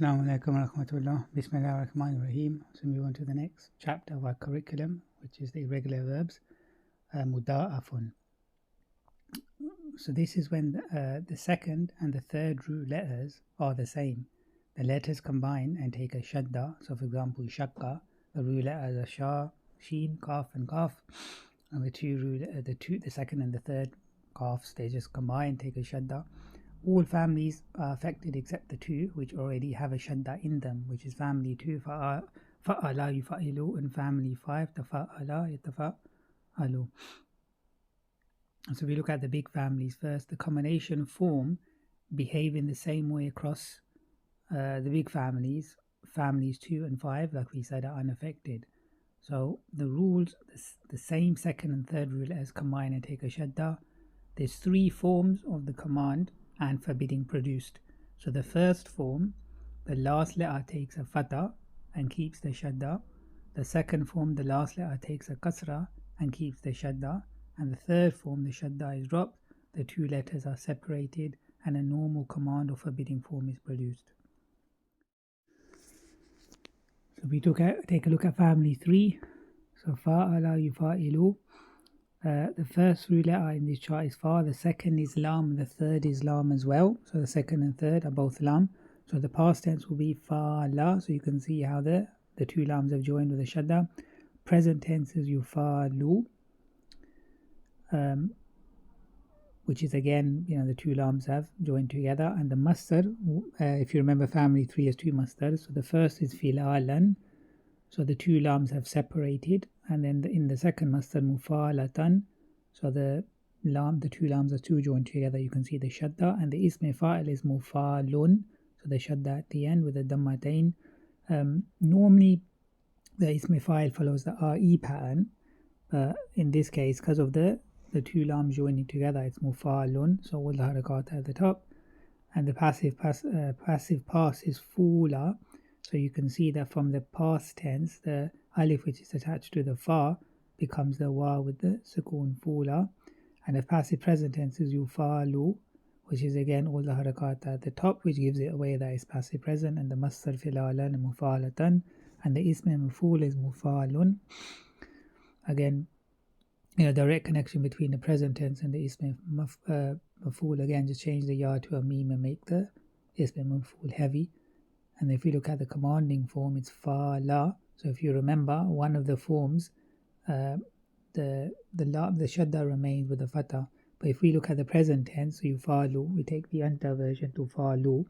Assalamu alaikum wa rahmatullah. Bismillah ar-Rahman ar-Rahim. So we move on to the next chapter of our curriculum, which is the irregular verbs, Moodaarefun. So this is when the second and the third root letters are the same. The letters combine and take a shadda. So for example, shakka, the root letters are sha, sheen, kaf and kaf. And the second and the third kafs, they just combine, take a shadda. All families are affected except the two which already have a shadda in them, which is family 2, fa'ala yufa'ilu, and family 5, tafa'ala yatafa'alu. So we look at the big families first. The combination form behave in the same way across the big families. Families 2 and 5, like we said, are unaffected. So the rules, the same second and third rule letters combine and take a shadda. There's 3 forms of the command and forbidding produced. So the first form, the last letter takes a fatha and keeps the shadda. The second form, the last letter takes a kasra and keeps the shadda. And the third form, the shadda is dropped, the 2 letters are separated, and a normal command or forbidding form is produced. So we take a look at family 3. So fa'ala yufa'ilu. The first root letter in this chart is fa, the second is lam, and the third is lam as well. So the second and third are both lam. So the past tense will be fa'ala. So you can see how the 2 lams have joined with a shadda. Present tense is yufalu, which is again, the 2 lams have joined together. And the masdar, if you remember, family 3 has 2 masdars. So the first is filalan. So the 2 lams have separated, and then in the second masdar mufalatan, so the 2 lams are 2 joined together. You can see the shadda, and the ism fa'il is mufalun, so the shadda at the end with the dammatain. Normally the ism fa'il follows the re pattern, but in this case, because of the 2 lams joining together, it's mufalun, so all the harakat at the top. And the passive past is fula. So you can see that from the past tense, the alif which is attached to the fa becomes the wa with the sukoon fula. And the passive present tense is yufalu, which is again all the harakat at the top, which gives it away that it's passive present. And the masdar filalan and mufalatan. And the ism maful is mufalun. Again, direct connection between the present tense and the ism maful. Again, just change the ya to a meme and make the ism maful heavy. And if we look at the commanding form, it's fa-la. So if you remember, one of the forms, the shadda remains with the fatha. But if we look at the present tense, so yufalu, we take the anta version to falu.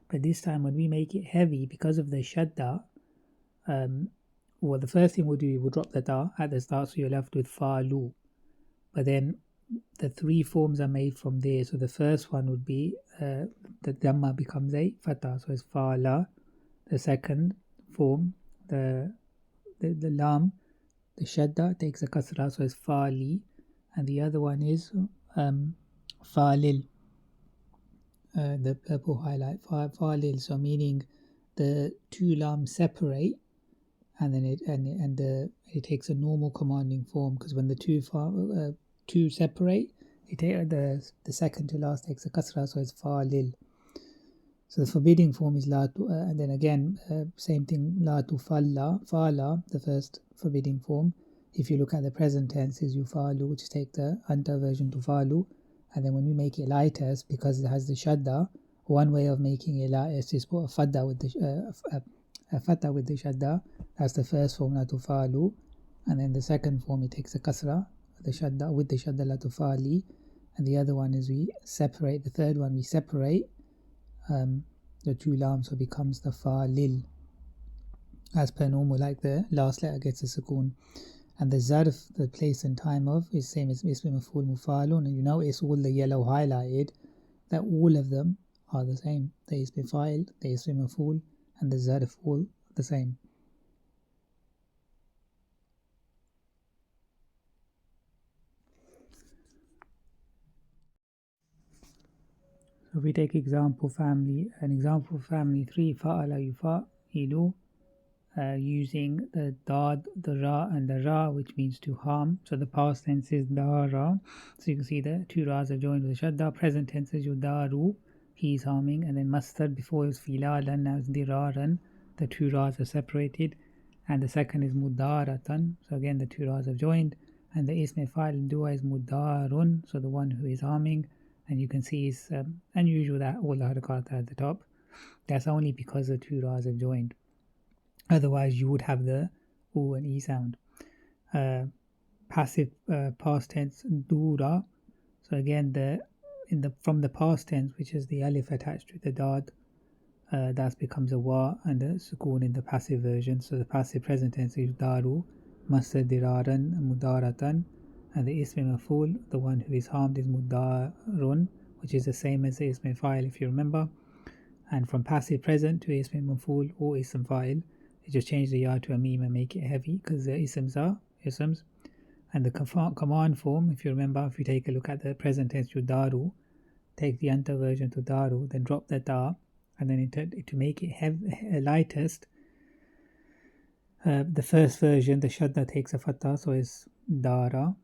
But this time when we make it heavy, because of the shadda, the first thing we'll do, we'll drop the ta at the start, so you're left with falu. But then the 3 forms are made from there. So the first one would be the dhamma becomes a fatha, so it's fa'ala. The second form, the lam, the shadda takes a kasra, so it's fa'ali. And the other one is fa'lil, the purple highlight, fa'lil. So meaning the 2 lams separate, and then it takes a normal commanding form, because when the 2 separate, the second to last takes a kasra, so it's fa'lil. So the forbidding form is la tu, and then again same thing, la tu fa'la, the first forbidding form. If you look at the present tense is yufalu, which take the anta version to falu. And then when we make it lighter, because it has the shadda, one way of making it lighter is to put a fatha with the shadda. That's the first form, la tu falu. And then the second form, it takes a kasra, the shadda with the shadda, la tu fa'li. And the other one is we separate, the third one we separate the 2 lams, so it becomes the fa'lil, as per normal, like the last letter gets a sukoon. And the zarf, the place and time of, is same as ism maf'ul mufalun. And you notice all the yellow highlighted, that all of them are the same. The ism fa'il, the ism maf'ul, and the zarf all the same. So if we take an example family 3, fa'ala yufa'ilu, using the dad, the ra, and the ra, which means to harm. So the past tense is dara. So you can see the 2 ra's are joined with the shadda. Present tense is yudaru. he's harming, and then mustard before it was filalan, now it's diraran. The two ra's are separated, and the second is mudaratan. So again, the two ra's are joined, and the ism fa'il dua is mudarun. So the one who is harming, and you can see it's unusual that all the harakat are at the top. That's only because the two ra's are joined. Otherwise, you would have the u and e sound. Passive past tense dura. So again, from the past tense, which is the alif attached to the dad, that becomes a wa and a sukoon in the passive version. So the passive present tense is daru, masdar diraran, mudaratan, and the ism maf'ul, the one who is harmed, is mudarun, which is the same as the ism fa'il if you remember. And from passive present to ism maf'ul or ism fa'il, you just change the ya to a meme and make it heavy because the isms are isms. And the command form, if you remember, if you take a look at the present tense to daru, take the anta version to daru, then drop the da, and then to make it lightest, the first version, the shadda takes a fatha, so it's dara,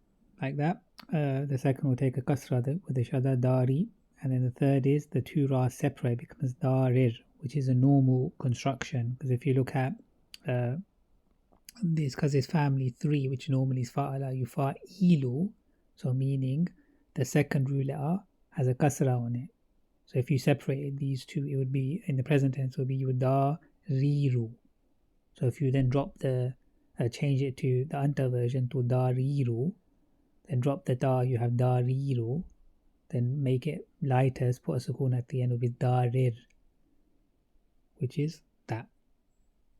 like that. The second will take a kasra with the shadda, dari, and then the third is the two ra separate, becomes darir, which is a normal construction. Because if you look at this, because it's family 3, which normally is fa'ala yufa'ilu, so meaning the second root letter has a kasra on it. So if you separated these two, it would be, in the present tense, it would be yudariru. So if you then drop change it to the anta version to dariru, then drop the da, you have dariru, then make it lighter, put a sukoon at the end, will be darir, which is that,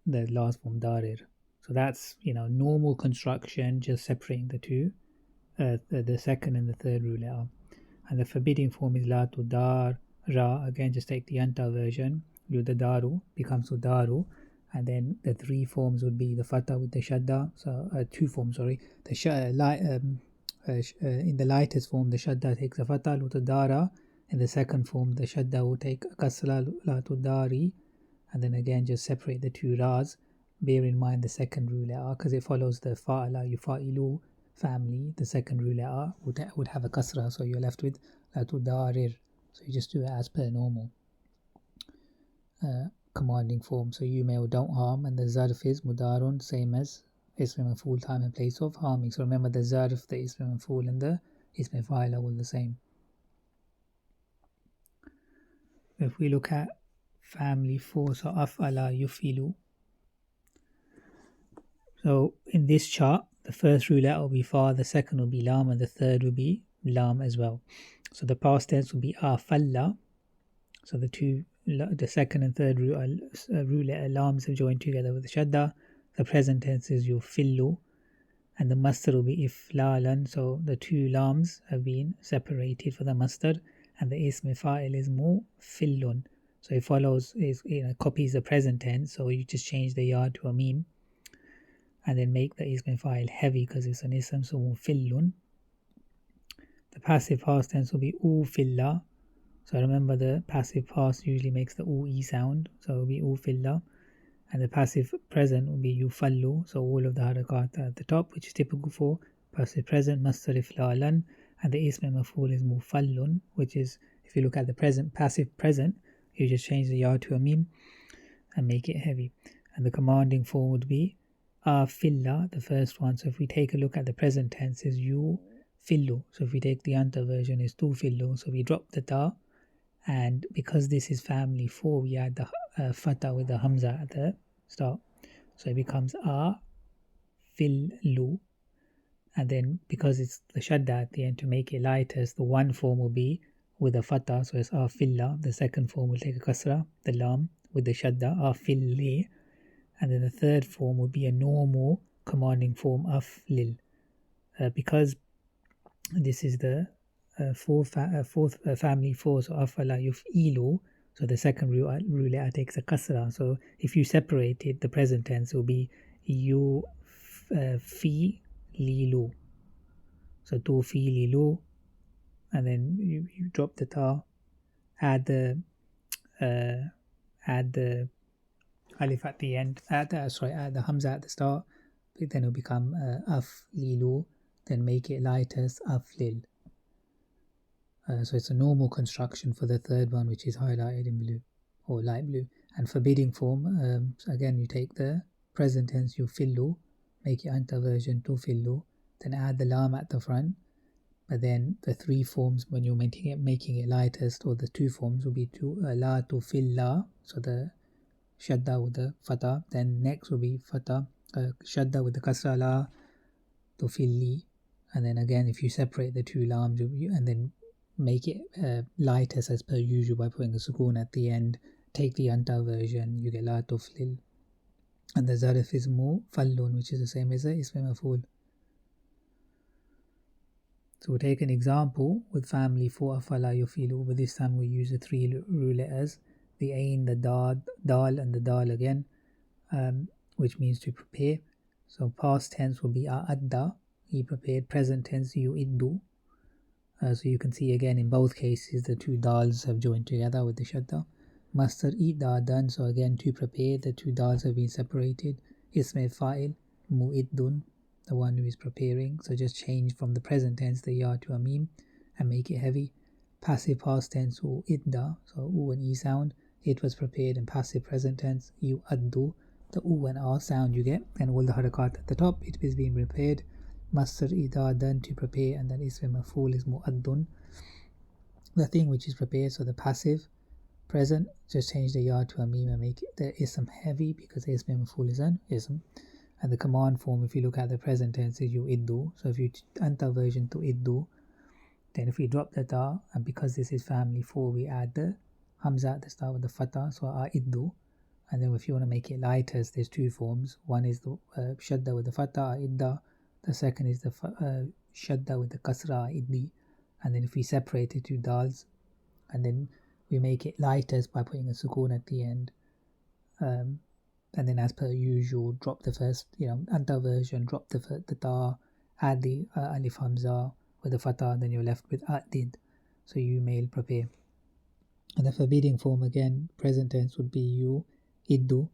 the last form, darir. So that's, normal construction, just separating the two, the second and the third root letter. And the forbidding form is la tudar ra. Again, just take the anta version. Yudadaru becomes udaru. And then the three forms would be the fatha with the shadda. So two forms, sorry. In the lightest form, the shadda takes a fatha, lutadara. In the second form, the shadda will take a kasra, la tudari. And then again, just separate the two ras. Bear in mind the second root letter, because it follows the fa'ala yufa'ilu family. The second root letter would have a kasra, so you're left with la tudarir. So you just do it as per normal commanding form. So you may or don't harm, and the zarf is mudarun, same as ism maf'ul, time and place of harming. So remember, the zarf, the ism maf'ul, and the ism fa'il are all the same. If we look at family 4, so af'ala yufilu. So in this chart, the first root letter will be fa, the second will be lam, and the third will be lam as well. So the past tense will be afalla. So the second and third root letter lams have joined together with the shadda. The present tense is yufillu, and the masdar will be iflalan. So the two lams have been separated for the masdar, and the ism fa'il is mufillun. So it follows, copies the present tense. So you just change the ya to a meme, and then make the ism fa'il heavy because it's an ism, so mufillun. The passive past tense will be ufilla. So remember, the passive past usually makes the u-e sound, so it will be ufilla. And the passive present will be yufallu, so all of the harakat at the top, which is typical for passive present, masdar iflalan. And the ism maf'ul is mufallun, which is, if you look at the passive present, you just change the ya to a meme and make it heavy. And the commanding form would be afilla, the first one. So if we take a look at the present tense, is you fillu. So if we take the anta version, is tu fillu. So we drop the ta, and because this is family 4, we add the fatha with the hamza at the start. So it becomes fillu. And then because it's the shadda at the end, to make it lighter, the one form will be with a fatha, so it's filla. The second form will take a kasra, the lam, with the shadda, filli. And then the third form would be a normal commanding form, aflil. Because this is the fourth family 4, so afala yuf'ilu, so the second root letter takes a kasra. So if you separated the present tense, it will be lilu. So tu fi lilu, and then you drop the ta, add the alif at the end, add the hamza at the start, then it will become af lilu, then make it lighter, aflil. So it's a normal construction for the third one, which is highlighted in blue or light blue. And forbidding form, so again, you take the present tense, you fillu, make your anta version to fillu, then add the lam at the front. But then the three forms when you're making it lightest, or the two forms will be to la to filla, so the shadda with the fatha. Then next will be fatha, shadda with the kasra la to filli. And then again, if you separate the two lams and then make it lightest as per usual by putting a sukoon at the end, take the anta version, you get la to flil. And the zarf is mu fallun, which is the same as the ism maf'ul. So we'll take an example with family for afala yufilu, but this time we use the three root letters, the ain, the dal, and the dal again, which means to prepare. So past tense will be a'adda, he prepared. Present tense yu'iddu. So you can see again in both cases the two dals have joined together with the shadda. Masdar i'dadan, so again to prepare, the two dals have been separated. Ism fa'il mu'iddun, the one who is preparing, so just change from the present tense the ya to a mim and make it heavy. Passive past tense u idda, so u and e sound, it was prepared. And passive present tense you addu, the u and r sound you get, and all the harakat at the top, it is being prepared. Masdar idadan, to prepare, and then ism maf'ul is mu'addun, the thing which is prepared. So the passive present, just change the ya to a mim and make it the ism heavy, because ism maf'ul is an ism. And the command form, if you look at the present tense, is you iddu. So if you anta version to iddu, then if we drop the ta, and because this is family 4, we add the hamza at the start with the fatha, so iddu. And then if you want to make it lighter, there's two forms. One is the shadda with the fatha, idda. The second is the shadda with the kasra, iddi. And then if we separate the two dals, and then we make it lighter by putting a sukoon at the end. And then as per usual, drop the first, anta version, drop the ta, add the alif hamza with the fatha, then you're left with did. So you may prepare. And the forbidding form again, present tense would be you iddu.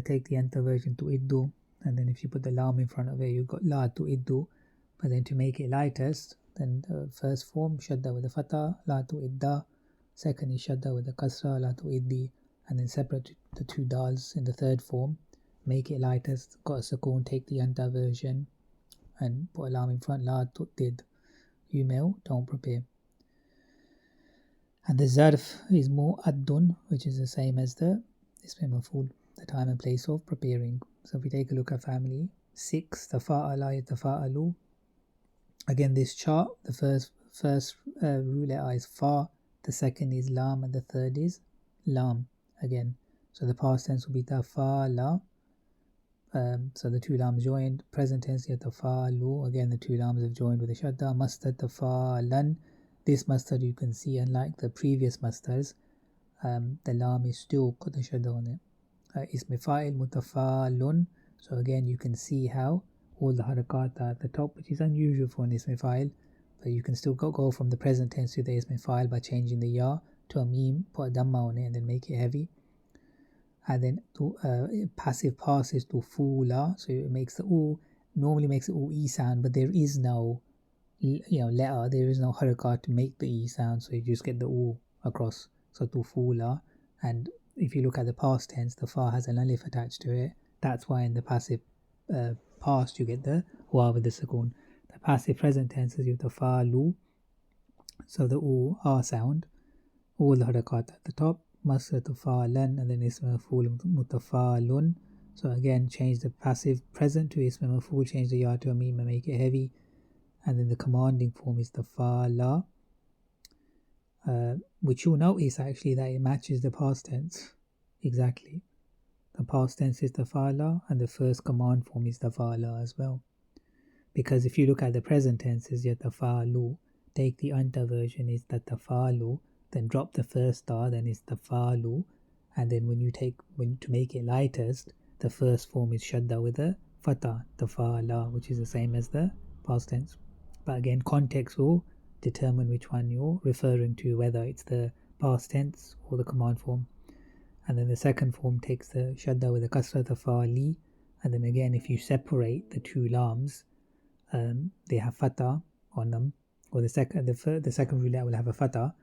Take the anta version to iddu, and then if you put the lam in front of it, you've got la to iddu. But then to make it lightest, then the first form, shadda with the fatha, la to idda. Second is shadda with the kasra, la to iddi. And then separate the two dals in the third form, make it lightest, got a sukoon, take the anta version and put a lam in front, la to did. You may, don't prepare. And the zarf is mu'addun, which is the same as the ism maf'ul, the time and place of preparing. So if we take a look at family 6, tafa'ala yatafa'alu. Again, this chart, the first root letter is fa, the second is lam, and the third is lam again. So the past tense will be tafa'ala. So the two lams joined. Present tense yatafa'alu. Again, the two lams have joined with the shadda. Masdar tafa'alan. This masdar you can see, unlike the previous masdars, the lam is still got the shadda on it. Ism fa'il mutafa'alun. So again, you can see how all the harakat are at the top, which is unusual for an ism fa'il. But you can still go from the present tense to the ism fa'il by changing the ya to a meme, put a dhamma on it, and then make it heavy. And then to passive past is to fula, so it makes the u, normally makes the u e sound, but there is no letter, there is no harakat to make the e sound, so you just get the u across. So to fula. And if you look at the past tense, the fa has an alif attached to it. That's why in the passive past you get the wa with the sukoon. The passive present tense is you tafalu, so the u r sound, all the harakat at the top, masdar tafa'alan, and then ism maf'ul mutafa'alun. So again, change the passive present to ism maf'ul, change the ya to a meme and make it heavy. And then the commanding form is tafa'ala, which you'll notice actually that it matches the past tense exactly. The past tense is tafa'ala, and the first command form is tafa'ala as well. Because if you look at the present tenses, yatafa'alu, take the anta version is tatafa'alu, then drop the first ta, then it's tafa'alu, and then to make it lightest, the first form is shadda with a fatha, tafa'ala, which is the same as the past tense. But again, context will determine which one you're referring to, whether it's the past tense or the command form. And then the second form takes the shadda with the kasra, tafa'ali, and then again, if you separate the two lams, they have fatha on them, or the second rule letter will have a fatha,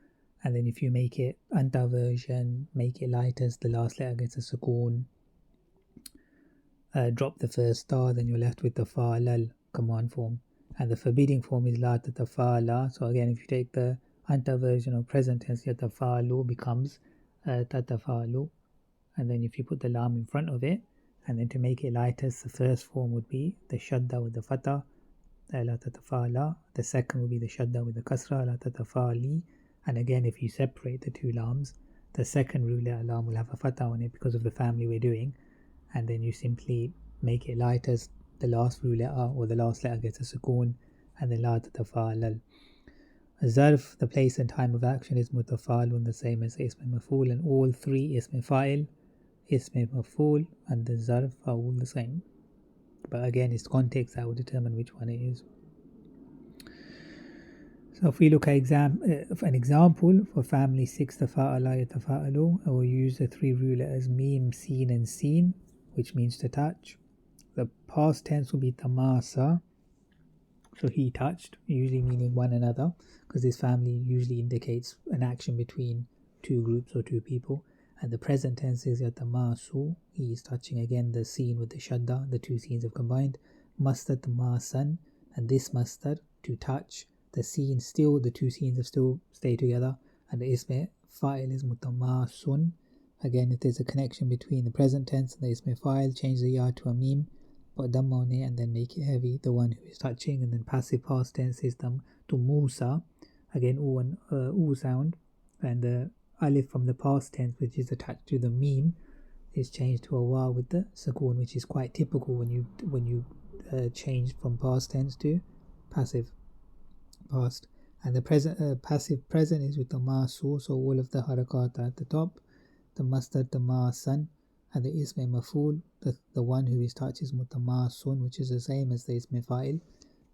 and then if you make it anta version, make it light as the last letter gets a sukoon, drop the first star, then you're left with the fa'lal command form. And the forbidding form is la tatafala. So again, if you take the anta version of present tense, yatafalu becomes tatafalu. And then if you put the lam in front of it, and then to make it lighter, the first form would be the shadda with the fatha, la tatafala. The second would be the shadda with the kasra, la tatafali. And again, if you separate the two lams, the second ruler lam will have a fatha on it because of the family we're doing. And then you simply make it light as the last rule letter or the last letter gets a sukoon, and then la tatafalal. Zarf, the place and time of action, is mutafalun, the same as ism maf'ul, and all three ism fa'il, ism maf'ul, and the zarf are all the same. But again, it's context that will determine which one it is. So if we look at an example for family 6, tafa'ala, yatafa'alu, I will use the three rule letters mim, sin, and sin, which means to touch. The past tense will be tamasa, so he touched, usually meaning one another, because this family usually indicates an action between two groups or two people. And the present tense is yatamasu, he is touching. Again, the sin with the shadda, the two sins have combined. Mastar tamasan, and this mastar, to touch. The sin still, the two sins have still stayed together, and the ism fa'il is mutamasun. Again, if there's a connection between the present tense and the ism fa'il, change the ya to a mim, put dhamma on it, and then make it heavy, the one who is touching. And then passive past tense is to Musa, again u and u sound, and the alif from the past tense, which is attached to the mim, is changed to a wa with the sukoon, which is quite typical when you change from past tense to passive past. And the passive present is with the masu, so all of the harakat at the top, the mastar, the masan, and the ism maf'ul, the one who is touched, is mutamasun, which is the same as the ism fa'il.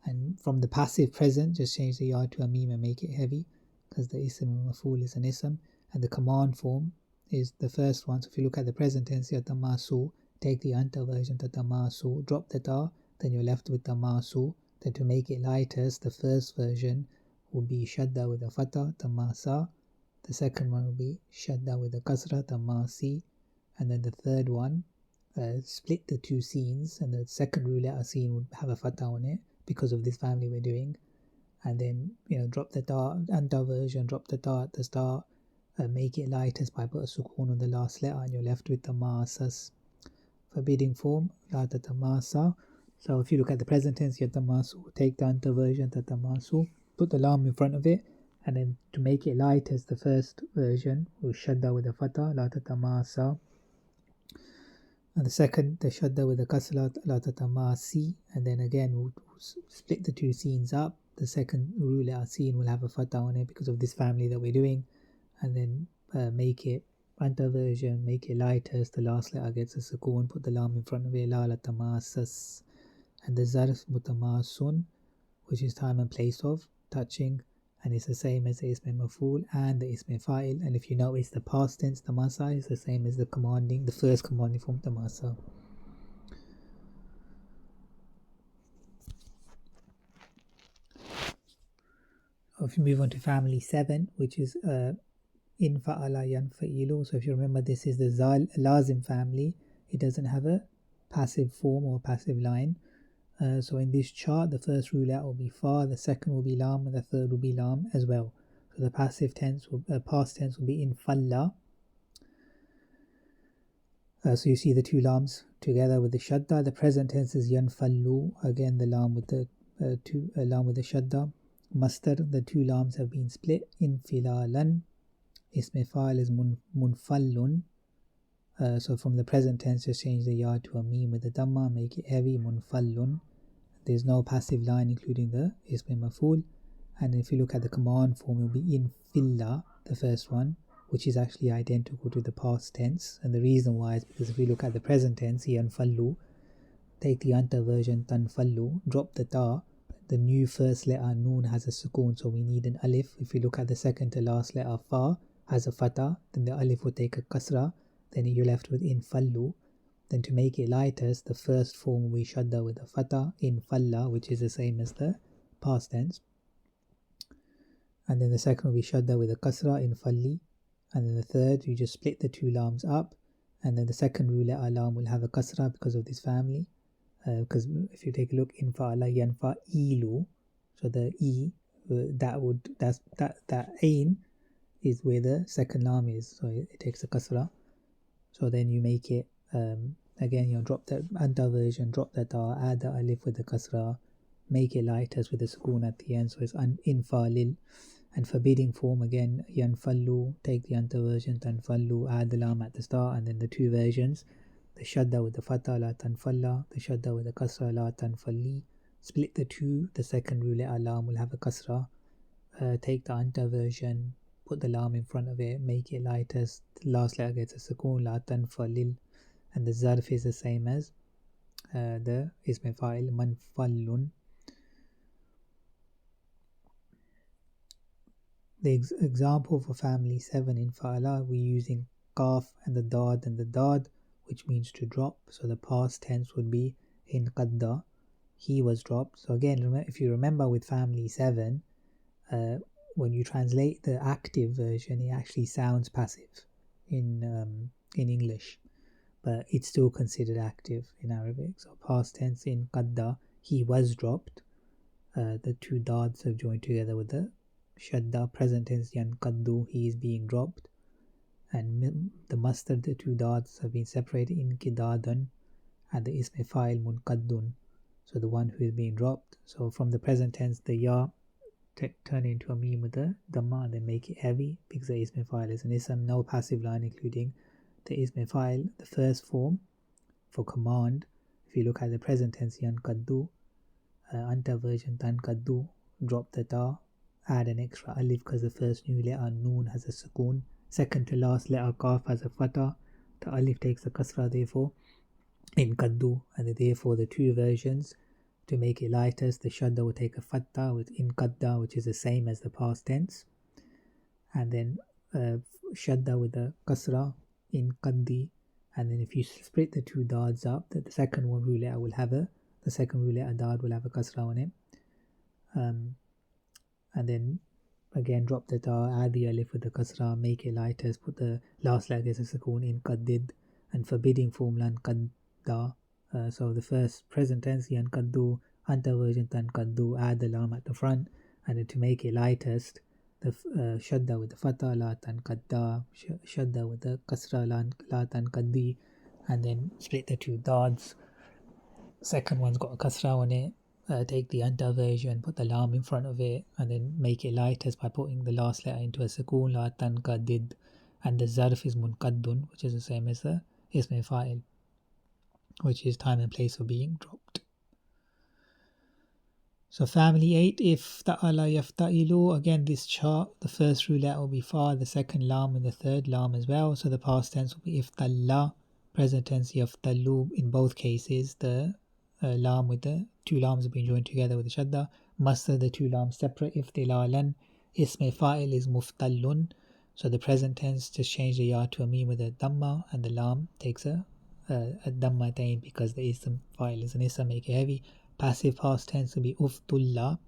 And from the passive present, just change the ya to a mim and make it heavy, because the ism maf'ul is an ism. And the command form is the first one. So if you look at the present tense, yatamasu, take the anta version, tatamasu, drop the ta, then you're left with tamasu. Then to make it lighter, the first version will be shadda with a fatha, tamasa. The second one will be shadda with a kasra, tamasi. And then the third one, split the two scenes, and the second rule letter scene would have a fatha on it because of this family we're doing. And then, drop the ta, anta version, drop the ta at the start, make it lightest by put a sukoon on the last letter, and you're left with the masas. Forbidding form, la tatamasa. So if you look at the present tense, yatamasu, take the anta version, tatamasu, put the lam in front of it, and then to make it light as the first version, we'll shadda with a fatha, la tatamasa. And the second, the shadda with the kasra, la tatamasi. And then again, we'll split the two scenes up. The second rule scene will have a fatha on it because of this family that we're doing. And then make it anta version, make it light as the last letter gets a sukoon, put the lam in front of it, la tamasas. And the zarf mutamasun, which is time and place of touching, and it's the same as the ism maf'ul and the ism fa'il. And if you notice, the past tense tamasa is the same as the first commanding form tamasa. If you move on to family 7, which is in fa'ala yanfa'ilu. So if you remember, this is the lazim family. It doesn't have a passive form or passive line. So in this chart, the first rule out will be fa, the second will be lam, and the third will be lam as well. So the past tense will be in falla. So you see the two lams together with the shadda. The present tense is yanfallu, again the lam with the lam with the shadda. Mastar, the two lams have been split. Infilalan, ism fa'il is munfallun. So from the present tense, just change the ya to a mim with the dhamma, make it heavy, munfallun. There's no passive line including the ism maf'ul. And if you look at the command form, it will be in filla, the first one, which is actually identical to the past tense. And the reason why is because if we look at the present tense, yanfallu, take the anta version, tanfallu, drop the ta. The new first letter noon has a sukoon, so we need an alif. If we look at the second to last letter fa has a fatha, then the alif will take a kasra. Then you're left with in fallu. Then to make it lighter, the first form we shadda with a fatha, in falla, which is the same as the past tense. and then the second will be shadda with a kasra in falli, and then the third you just split the two lams up, and then the second root letter lam will have a kasra because of this family. Because if you take a look, in fa'ala yanfa ilu, so the e that ain is where the second lam is, so it takes a kasra. So then you make it again, you drop the anta version, drop the ta, add the alif with the kasra, make it lighters with the sukoon at the end, so it's infalil. And forbidding form again, yanfallu, take the anta version, tanfallu, add the lam at the start, and then the two versions, the shadda with the fatha la tanfalla, the shadda with the kasra la tanfalli. Split the two, the second root letter lam will have a kasra. Take the anta version, put the lam in front of it, make it lightest, the last letter gets a sukoon, la tanfallil. And the zarf is the same as the ism fa'il, manfallun. The example for family 7 in fa'ala, we're using qaf and the dad, which means to drop. So the past tense would be in qadda, he was dropped. So again, if you remember with family 7, when you translate the active version, it actually sounds passive in English, but it's still considered active in Arabic. So past tense in qadda, he was dropped. The two dads have joined together with the shadda. Present tense yanqaddu, he is being dropped. And the mustard, the two dads have been separated in kidadan, and the ism fa'il munqaddun, so the one who is being dropped. So from the present tense, the ya turn into a meme with the dhamma and then make it heavy because the ism fa'il is an ism. No passive line including the ism fa'il, the first form for command. If you look at the present tense, yanqaddu, anta version tanqaddu, drop the ta, add an extra alif because the first new letter noon has a sukoon, second to last letter qaf has a fatha, the alif takes a kasra therefore in qaddu, and therefore the two versions, to make it lightest, the shadda will take a fatha with in qadda, which is the same as the past tense, and then shadda with a kasra in qaddi, and then if you split the two dads up, that the second one root letter will have the second root letter dad will have a kasra on it. And then again drop the ta, add the alif with the kasra, make it lighters, put the last letter as a sukoon in qaddid, and forbidding form lan qadda. So the first present tense yan qaddu, anta version tan qaddu, add the lam at the front, and then to make it lightest, the shadda with the fatha la tan qadda, shadda with the kasra la tan qaddi, and then split the two dads. Second one's got a kasra on it. Take the anta version, put the lam in front of it, and then make it lightest by putting the last letter into a sukoon, la tanqadid, and the zarf is munqaddun, which is the same as the ism fa'il, which is time and place for being dropped. So family 8, if ta'ala yafta'ilu, again this chart, the first root letter will be fa, the second lam, and the third lam as well. So the past tense will be iftalla, present tense yaftallu. In both cases, the lam with the two lams have been joined together with the shadda. Masdar, the two lams separate. Iftilalan, ism fa'il is muftallun. So the present tense, just change the ya to a meme with a dhamma, and the lam takes a dhamma tain because the ism fa'il is an ism, make it heavy. Passive past tense will be uftulla,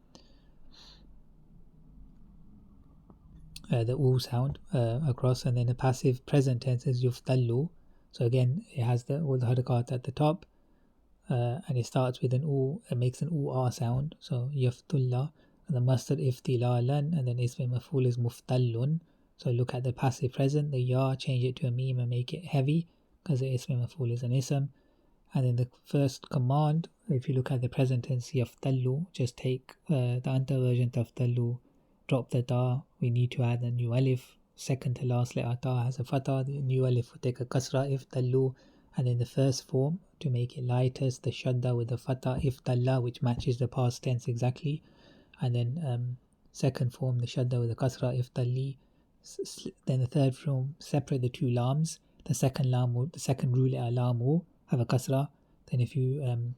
the u sound across, and then the passive present tense is yuftallu. So again, it has all the harakat at the top. And it starts with an u, it makes an u-r sound, so yaftulla, and the mustard iftilalan, and then ism maf'ul is muftallun. So look at the passive present, the ya, change it to a meme and make it heavy because the ism maf'ul is an ism. And then the first command, if you look at the present tense yaftallu, just take the anta version taftallu, drop the ta, we need to add a new alif, second to last letter ta has a fatha, the new alif will take a kasra, iftallu. And in the first form, to make it lightest, the shadda with the fatha iftalla, which matches the past tense exactly. And then second form, the shadda with the kasra iftalli. Then the third form, separate the two lams. The second root letter lam will have a kasra. Then if you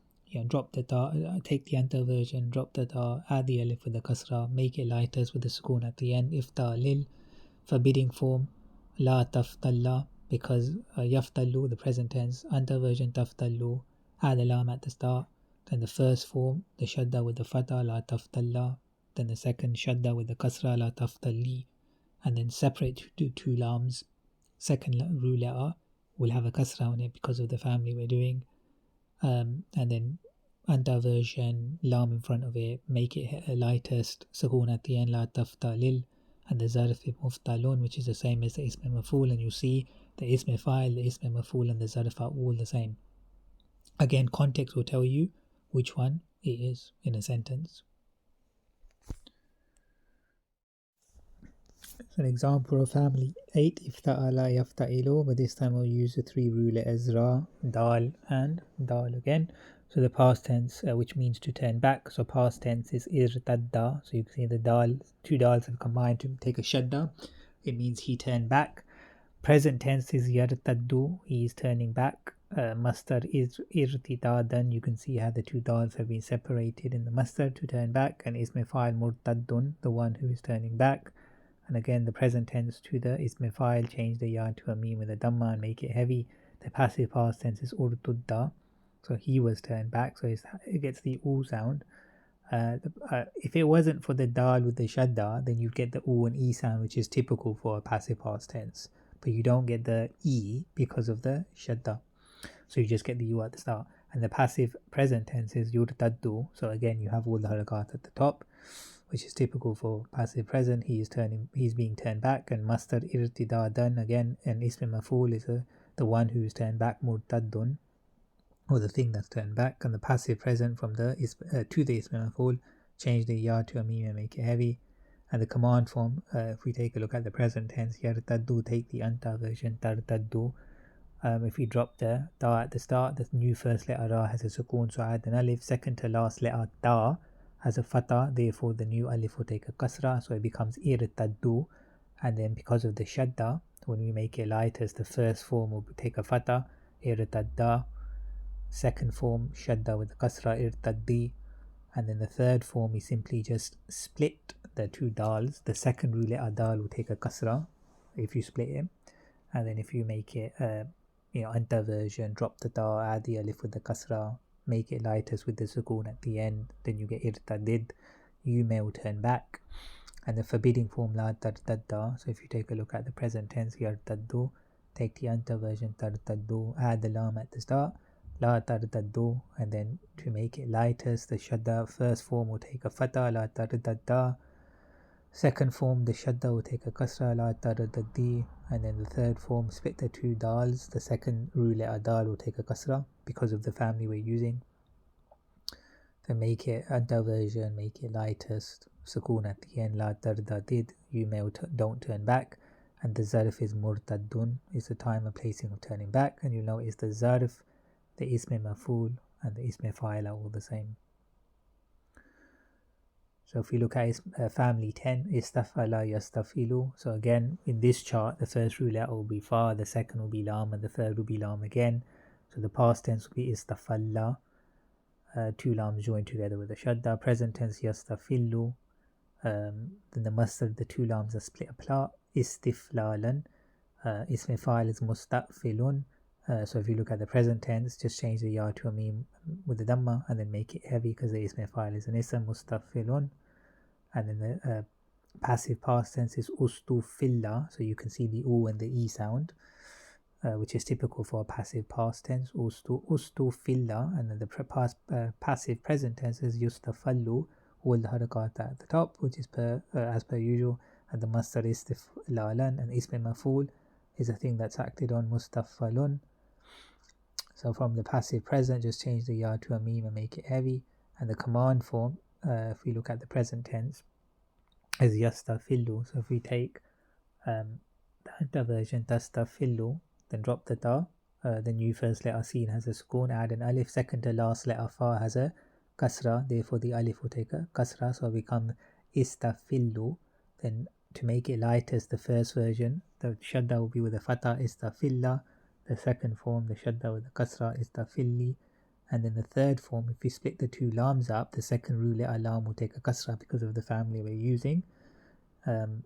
drop the ta, take the anta version, drop the ta, add the alif with the kasra, make it lightest with the sukoon at the end. Iftalil, forbidding form, la taftalla, because yaftallu, the present tense, anta version taftallu, add the lam at the start. Then the first form, the shadda with the fatha, la taftalla, then the second shadda with the kasra, la taftalli, and then separate two lams. Second root letter will have a kasra on it because of the family we're doing, and then anta version, lam in front of it, make it a lightest, sukoon at the end, la taftalil, and the zarf muftalun, which is the same as the ism maf'ul, and you see the ism fa'il, the ism maf'ul, and the zarf are all the same. Again, context will tell you which one it is in a sentence. So an example of family 8, ifta'ala yafta'ilu, but this time we'll use the 3 root letters ra, dal, and dal again. So the past tense, which means to turn back. So past tense is irtadda. So you can see the dal, 2 dals have combined to take a shadda. It means he turned back. Present tense is yartaddu, he is turning back. Masdar is irtidadan. You can see how the 2 dals have been separated in the masdar to turn back. And ism fa'il murtaddun, the one who is turning back. And again, the present tense to the ism fa'il, change the ya to a meme with a dhamma and make it heavy. The passive past tense is urtudda. So he was turned back, so it gets the oo sound. If it wasn't for the dal with the shadda, then you'd get the oo and e sound, which is typical for a passive past tense. But you don't get the e because of the shadda. So you just get the u at the start. And the passive present tense is yurtaddu. So again, you have all the harakat at the top, which is typical for passive present. He's being turned back. And masdar irtidadan, again, and ism maf'ul is the one who is turned back, murtaddun, or the thing that's turned back. And the passive present from the to the ism maf'ul, change the ya to a meme and make it heavy. And the command form, if we take a look at the present tense, yartaddu, take the anta version, tartaddu. If we drop the da at the start, the new first letter ra has a sukoon, so add an alif. Second to last letter da has a fatha, therefore the new alif will take a kasra, so it becomes irtaddu. And then because of the shadda, when we make it lighter, the first form will take a fatha, irtadda. Second form, shadda with the kasra, irtaddi. And then the third form is simply just split the 2 dals. The second root letter dal will take a kasra if you split it. And then if you make it anta version, drop the da, add the alif with the kasra, make it lightest with the sukoon at the end, then you get irtadid, you may turn back. And the forbidding form, la tartadda. So if you take a look at the present tense, yartaddu, take the anta version, tartaddu, add the lam at the start, la tartaddu, and then to make it lightest, the shadda first form will take a fatha, la tartadda. Second form, the shadda will take a kasra, la tartaddi, and then the third form, split the 2 dals, the second root letter dal will take a kasra because of the family we're using. Then make it anta version, make it lightest, sukoon at the end, la tardadid, you may don't turn back. And the zarf is murtaddun, is the time and placing of turning back. And you know it's the zarf, the ism maf'ul, and the ism fa'il are all the same. So if we look at family 10, istafala yastafilu. So again, in this chart, the first root letter will be fa, the second will be lam, and the third will be lam again. So the past tense will be istafalla, 2 lams joined together with a shadda. Present tense yastafilu. Then the masdar, the 2 lams are split apart. Istiflalan. Ism fa'il is mustafilun. So if you look at the present tense, just change the ya to a meme with the dhamma and then make it heavy because the ism fa'il is an ism, mustafilun. And then the passive past tense is ustufilla. So you can see the u and the e sound, which is typical for a passive past tense, ustufilla. And then the passive present tense is yustafallu, all the harakat at the top, which is as per usual. And the masdar istiflalan, and ism maf'ul is a thing that's acted on, mustafalun. So from the passive present, just change the ya to a meme and make it heavy. And the command form, if we look at the present tense, is yastafillu. So if we take the anta version, tastafillu, then drop the ta, the new first letter seen has a sukoon, add an alif. Second to last letter fa has a kasra, therefore the alif will take a kasra, so it becomes istafillu. Then to make it light as the first version, the shadda will be with a fatha, istafilla. The second form, the shadda with the kasra, istafilli. And then the third form, if we split the 2 lams up, the second root letter lam will take a kasra because of the family we're using. And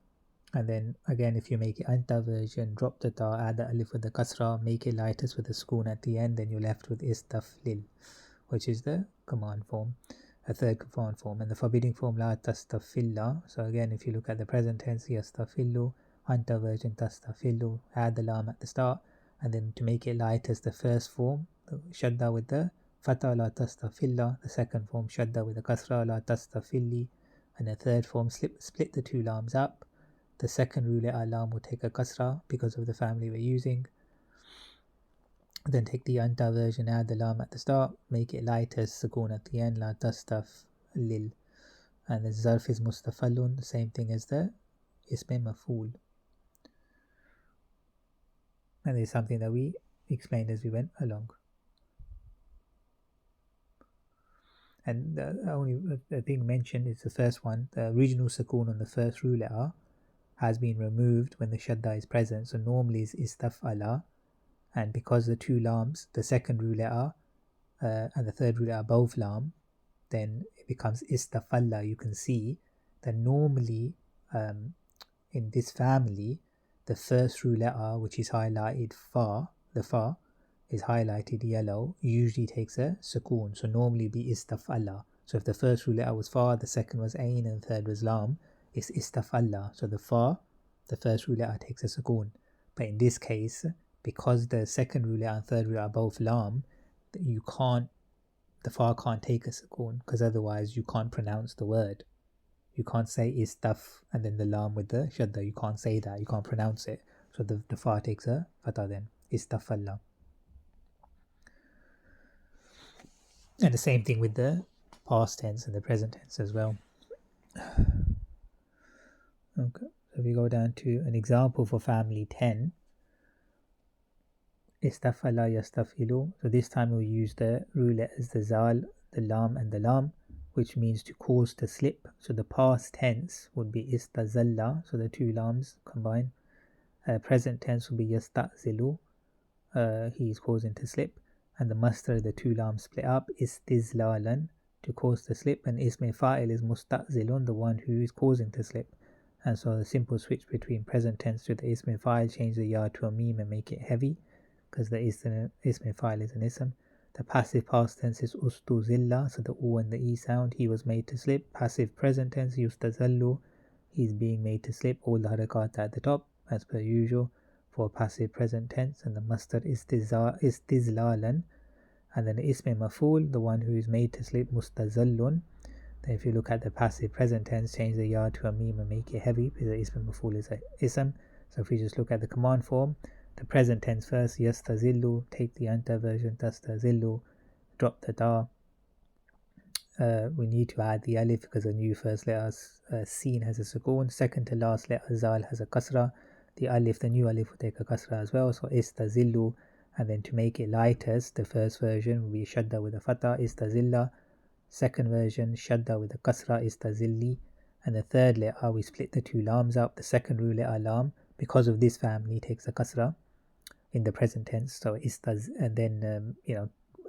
then again, if you make it anta version, drop the ta, add the alif with the kasra, make it lightest with the sukoon at the end, then you're left with istaflil, which is the command form. a third compound form. And the forbidding form, la tastafilla. So again, if you look at the present tense, yastafillu, anta version tastafillu, add the lam at the start, and then to make it light as the first form, the shadda with the fatha, la tastafilla, the second form, shadda with the kasra, la tastafilli, and the third form, split the two lams up. The second rule lam will take a kasra because of the family we're using. Then take the anta version, add the lam at the start, make it light as sukoon at the end, la tastaf lil. And the zarf is mustafallun, the same thing as the ism maf'ul. And it's something that we explained as we went along. And the only thing mentioned is the first one, the original sukoon on the first rule letter has been removed when the shadda is present. So normally it's istaf'ala. And because the two lams, the second rule letter and the third rule letter are both lam, then it becomes istafalla. You can see that normally in this family, the first rule letter, which is highlighted fa, the fa is highlighted yellow, usually takes a sukoon. So normally it'd be istafalla. So if the first rule letter was fa, the second was ain, and the third was lam, it's istafalla. So the fa, the first rule letter takes a sukoon. But in this case, because the second rule letter and third rule letter are both lam, you can't, the fa can't take a sukoon, because otherwise you can't pronounce the word. You can't say istaf and then the lam with the shadda. You can't say that. You can't pronounce it. So the fa takes a fatha then. Istafalla. And the same thing with the past tense and the present tense as well. Okay. So if we go down to an example for family 10. Istafala yastafilu. So this time we'll use the rule letters, the zal, the lam and the lam, which means to cause to slip. So the past tense would be istazalla, so the two lams combine. Present tense will be yastazilu, he is causing to slip. And the masdar, the two lams split up, istizlalan, to cause to slip. And ism fa'il is mustazilun, the one who is causing to slip. And so the simple switch between present tense to the ism fa'il, change the ya to a meme and make it heavy, because the ism fa'il is an ism. The passive past tense is ustuzilla, so the u and the e sound, he was made to slip. Passive present tense, yustazallu, he's being made to slip. All the harakat at the top, as per usual, for passive present tense. And the masdar istizlalan. And then the ism maf'ul, the one who is made to slip, mustazallun. Then if you look at the passive present tense, change the ya to a meme and make it heavy, because the ism maf'ul is a ism. So if we just look at the command form, the present tense first, yastazillu, take the anta version, tastazillu, drop the da. We need to add the alif because the new first letter sin has a sukoon. Second to last letter zal has a kasra. The alif, the new alif will take a kasra as well. So istazillu, and then to make it lightest, the first version will be shadda with a fatha, istazilla. Second version, shadda with a kasra, istazilli. And the third letter, we split the two lams up. The second rule letter lam, because of this family, takes a kasra in the present tense. So istaz, and then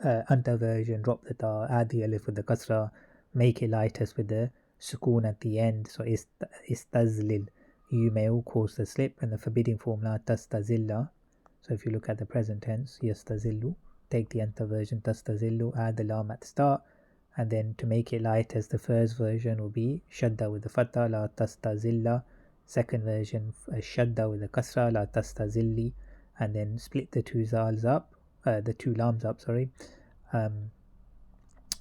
anta version, drop the ta, add the alif with the kasra, make it lightest with the sukoon at the end. So istazlil, you may all cause the slip. And the forbidding form, la tastazilla. So if you look at the present tense, yastazillu, take the anta version, tastazillu, add the lam at the start. And then to make it lightest, the first version will be shadda with the fatha, la tastazilla. Second version, shadda with the kasra, la tastazilli. And then split the two zals up, the two lams up, sorry.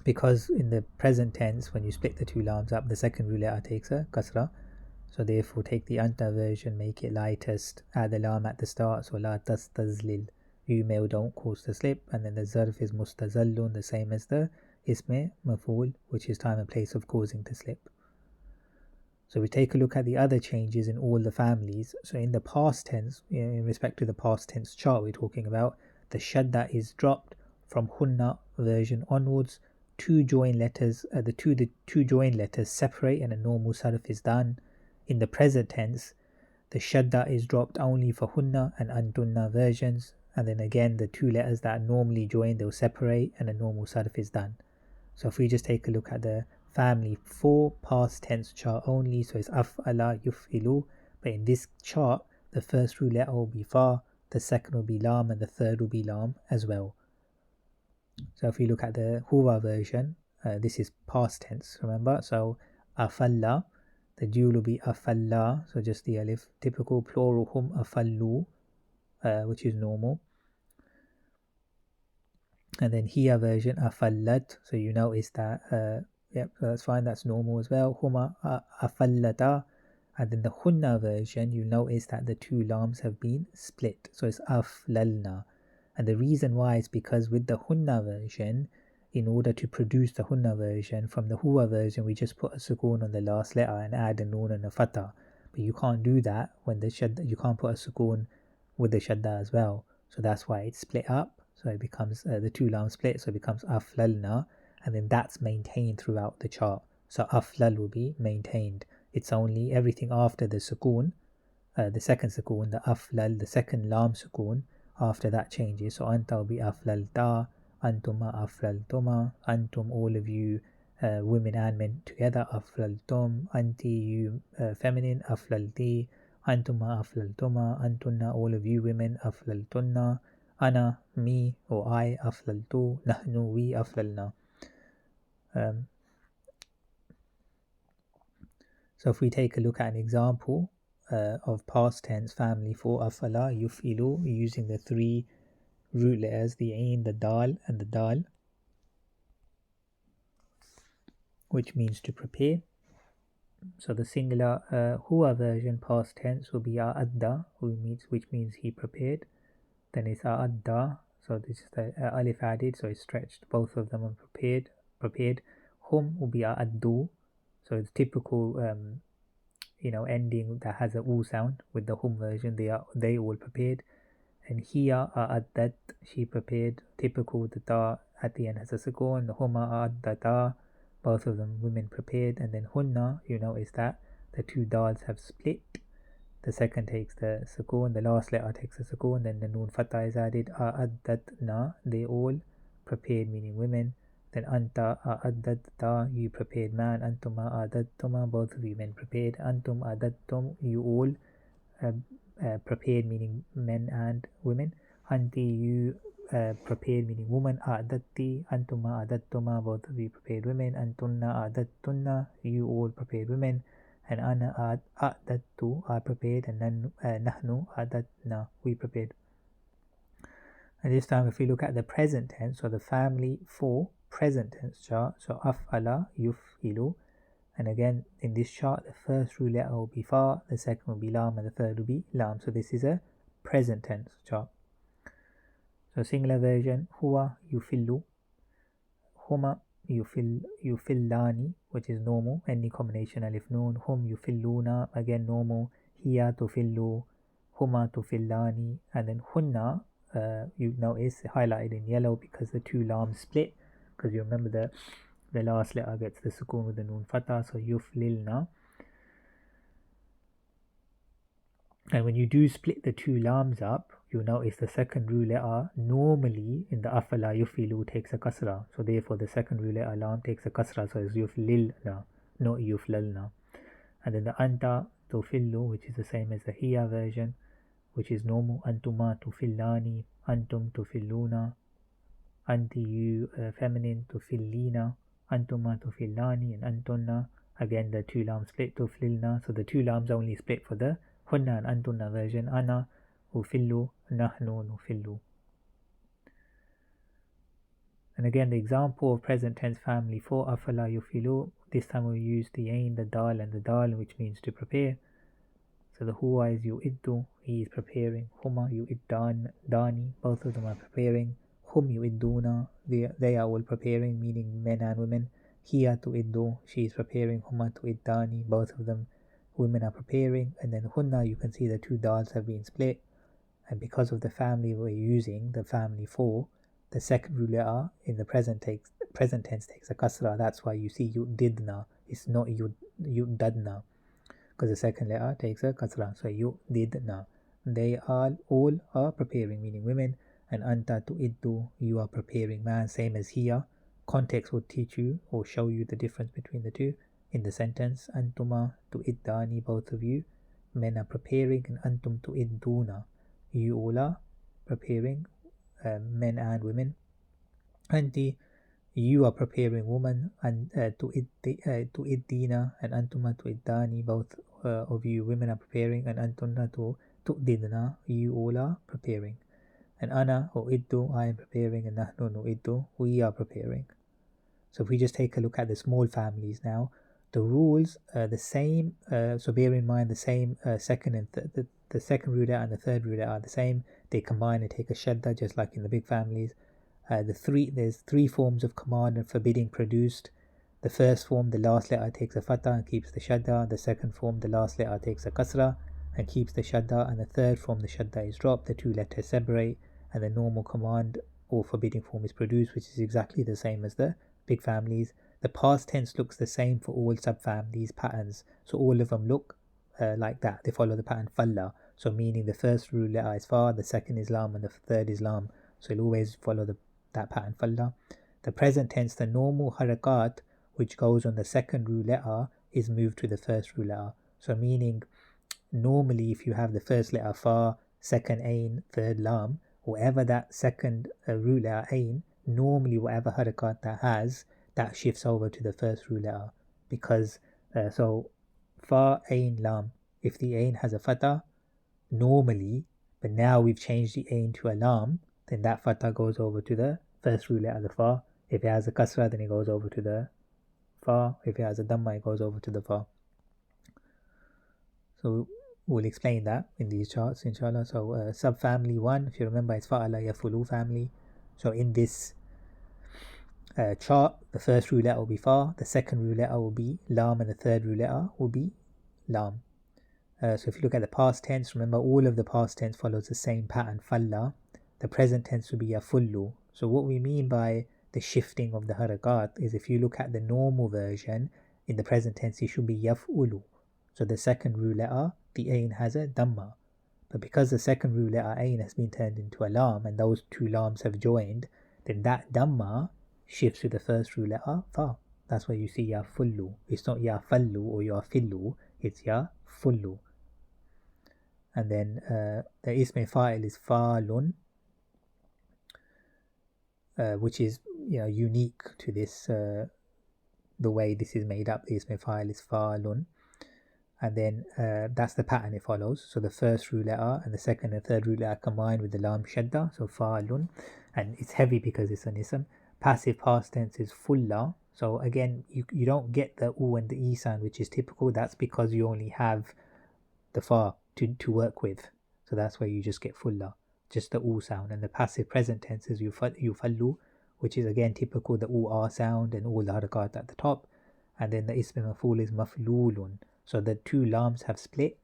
Because in the present tense, when you split the two lams up, the second rule letter takes a kasra. So therefore take the anta version, make it lightest, add the lam at the start, so la tastazlil, you may or don't cause the slip. And then the zarf is mustazallun, the same as the ism maf'ul, which is time and place of causing to slip. So we take a look at the other changes in all the families. So in the past tense, in respect to the past tense chart we're talking about, the shadda is dropped from hunna version onwards. Two join letters, the two join letters separate and a normal sarf is done. In the present tense, the shadda is dropped only for hunna and antunna versions. And then again, the two letters that are normally joined, they'll separate and a normal sarf is done. So if we just take a look at the family 4 past tense chart only, so it's af'ala, yuf'ilu, but in this chart the first rule letter will be fa, the second will be lam, and the third will be lam as well. So if we look at the huwa version, this is past tense, remember? So afalla, the dual will be afalla, so just the alif. Typical plural hum afallu, which is normal. And then here version afallat, so you notice that yep, so that's fine, that's normal as well. Huma afallata. And then the hunna version, you notice that the two lams have been split, so it's aflalna. And the reason why is because with the hunna version, in order to produce the hunna version, from the huwa version we just put a sukoon on the last letter and add a noon and a fatha. But you can't do that when the shadda, you can't put a sukoon with the shadda as well. So that's why it's split up. So it becomes the two lams split, so it becomes aflalna, and then that's maintained throughout the chart. So aflal will be maintained. It's only everything after the sukoon, the second sukoon, the aflal, the second lam sukoon, after that changes. So anta will be aflalta, antuma aflaltuma, antum all of you women and men together, aflaltum, anti you feminine, aflalti, antuma aflaltuma, antunna all of you women, aflaltunna, ana me or I, aflaltu, nahnu we, aflalna. So if we take a look at an example of past tense family for afala yufilu, using the three root letters, the ain, the dal and the dal, which means to prepare. So the singular huwa version past tense will be a'adda, which means he prepared. Then it's a'adda, so this is the alif added, so it's stretched, both of them are prepared. Hum will be a'addu, so it's typical ending that has a u sound. With the hum version, they all prepared. And hiya a'addat, she prepared, typical, the ta at the end has a sukoon. The huma a'addata, both of them women prepared. And then hunna, you notice that the two dals have split. The second takes the sukoon, the last letter takes the sukoon, then the noon fatha is added. A'addatna, they all prepared, meaning women. Then anta a'addatta, you prepared man. Antuma a'adattuma, both of you men prepared. Antum a'adattum, you all prepared, meaning men and women. Anti, you prepared, meaning woman. A'adatti, antuma a'adattuma, both of you prepared women. Antunna a'adattunna, you all prepared women. And ana a'adattu, I prepared. And nahnu a'adatna, we prepared. And this time if we look at the present tense, so the family for present tense chart, so af'ala yuf'ilu, and again in this chart the first root letter will be fa, the second will be lam, and the third will be lam. So this is a present tense chart. So singular version, huwa yufillu, huma yufillani, which is normal, any combination alif noon. Hum yufilluna, again normal. Hiya tufillu, huma tufillani. And then hunna, you notice highlighted in yellow because the two lams split, because you remember the last letter gets the sukoon with the noon fatha, so yuflilna. And when you do split the two lams up, you notice the second root letter normally in the afala yufilu takes a kasra, so therefore the second root letter lam takes a kasra, so it's yuflilna, not yuflalna. And then the anta tufillu, which is the same as the hiya version, which is normal. Antuma tufillani, antum tufilluna, anti, you feminine, tufillina, antuma tufillani, and antunna, again the two lams split, tuflilna, so the two lams only split for the hunna and antunna version. Ana ufillu, nahnu nufillu. And again the example of present tense family for afala yufilu, this time we'll use the ain, the dal and the dal, which means to prepare. So the huwa is yu'iddu, he is preparing. Huma yu'iddani, both of them are preparing. Hum yu'idduna, they are all preparing, meaning men and women. Hiya tu'iddu, she is preparing. Huma tu'iddani, both of them women are preparing. And then hunna, you can see the two dals have been split. And because of the family we're using, the family for, the second root letter in the present tense takes a kasra. That's why you see yu'didna, it's not yu'dadna, because the second letter takes a kasra. So yu'didna, they all are preparing, meaning women. And anta tu'iddu, you are preparing man, same as here. Context will teach you or show you the difference between the two. In the sentence, antuma tu'iddani, both of you men are preparing. And antum tu'idduna, you all are preparing, men and women. Anti, you are preparing woman and tu'iddina and antuma tu'iddani, both of you women are preparing, and antunna tu'didna, you all are preparing. And ana u'iddu, I am preparing, and nahnu nu'iddu, we are preparing. So if we just take a look at the small families now, the rules are the same. So bear in mind the same second and the second ruler and the third ruler are the same. They combine and take a shadda, just like in the big families. There's three forms of command and forbidding produced. The first form, the last letter takes a fatha and keeps the shadda. The second form, the last letter takes a kasra and keeps the shadda. And the third form, the shadda is dropped, the two letters separate, and the normal command or forbidding form is produced, which is exactly the same as the big families. The past tense looks the same for all subfamilies patterns, so all of them look like that. They follow the pattern falla, so meaning the first root letter is fa, the second is lam, and the third is lam, so it'll always follow that pattern falla. The present tense, the normal harakat which goes on the second root letter is moved to the first root letter, so meaning normally if you have the first letter fa, second ain, third lam, whatever that second root letter ain, normally whatever harakat that has, that shifts over to the first root letter, because so fa ain lam, if the ain has a fatha normally, but now we've changed the ain to a lam, then that fatha goes over to the first root letter, the fa. If it has a kasra, then it goes over to the fa. If it has a dhamma, it goes over to the fa. So we'll explain that in these charts, inshallah. So subfamily 1, if you remember, it's fa'ala yafulu family. So in this chart, the first root letter will be fa, the second root letter will be lam, and the third root letter will be lam. So if you look at the past tense, remember all of the past tense follows the same pattern, falla. The present tense will be yafullu. So what we mean by the shifting of the harakat is, if you look at the normal version, in the present tense it should be yaf'ulu. So the second root letter, the ain has a dhamma. But because the second root letter ain has been turned into a lam, and those two lams have joined, then that dhamma shifts to the first root letter, fa. That's why you see ya fullu. It's not ya fallu or ya fillu, it's ya fullu. And then the ism fa'il is fa'lun, which is unique to this, the way this is made up. The ism fa'il is fa'lun. And then that's the pattern it follows. So the first root letter and the second and third root letter combined with the lam shadda, so fa'lun. And it's heavy because it's an ism. Passive past tense is fulla. So again, you don't get the u and the e sound, which is typical. That's because you only have the fa to work with. So that's why you just get fulla, just the u sound. And the passive present tense is yufallu, which is again typical, the u r sound and all the harakat at the top. And then the ism maf'ul is maflulun. So the two lams have split.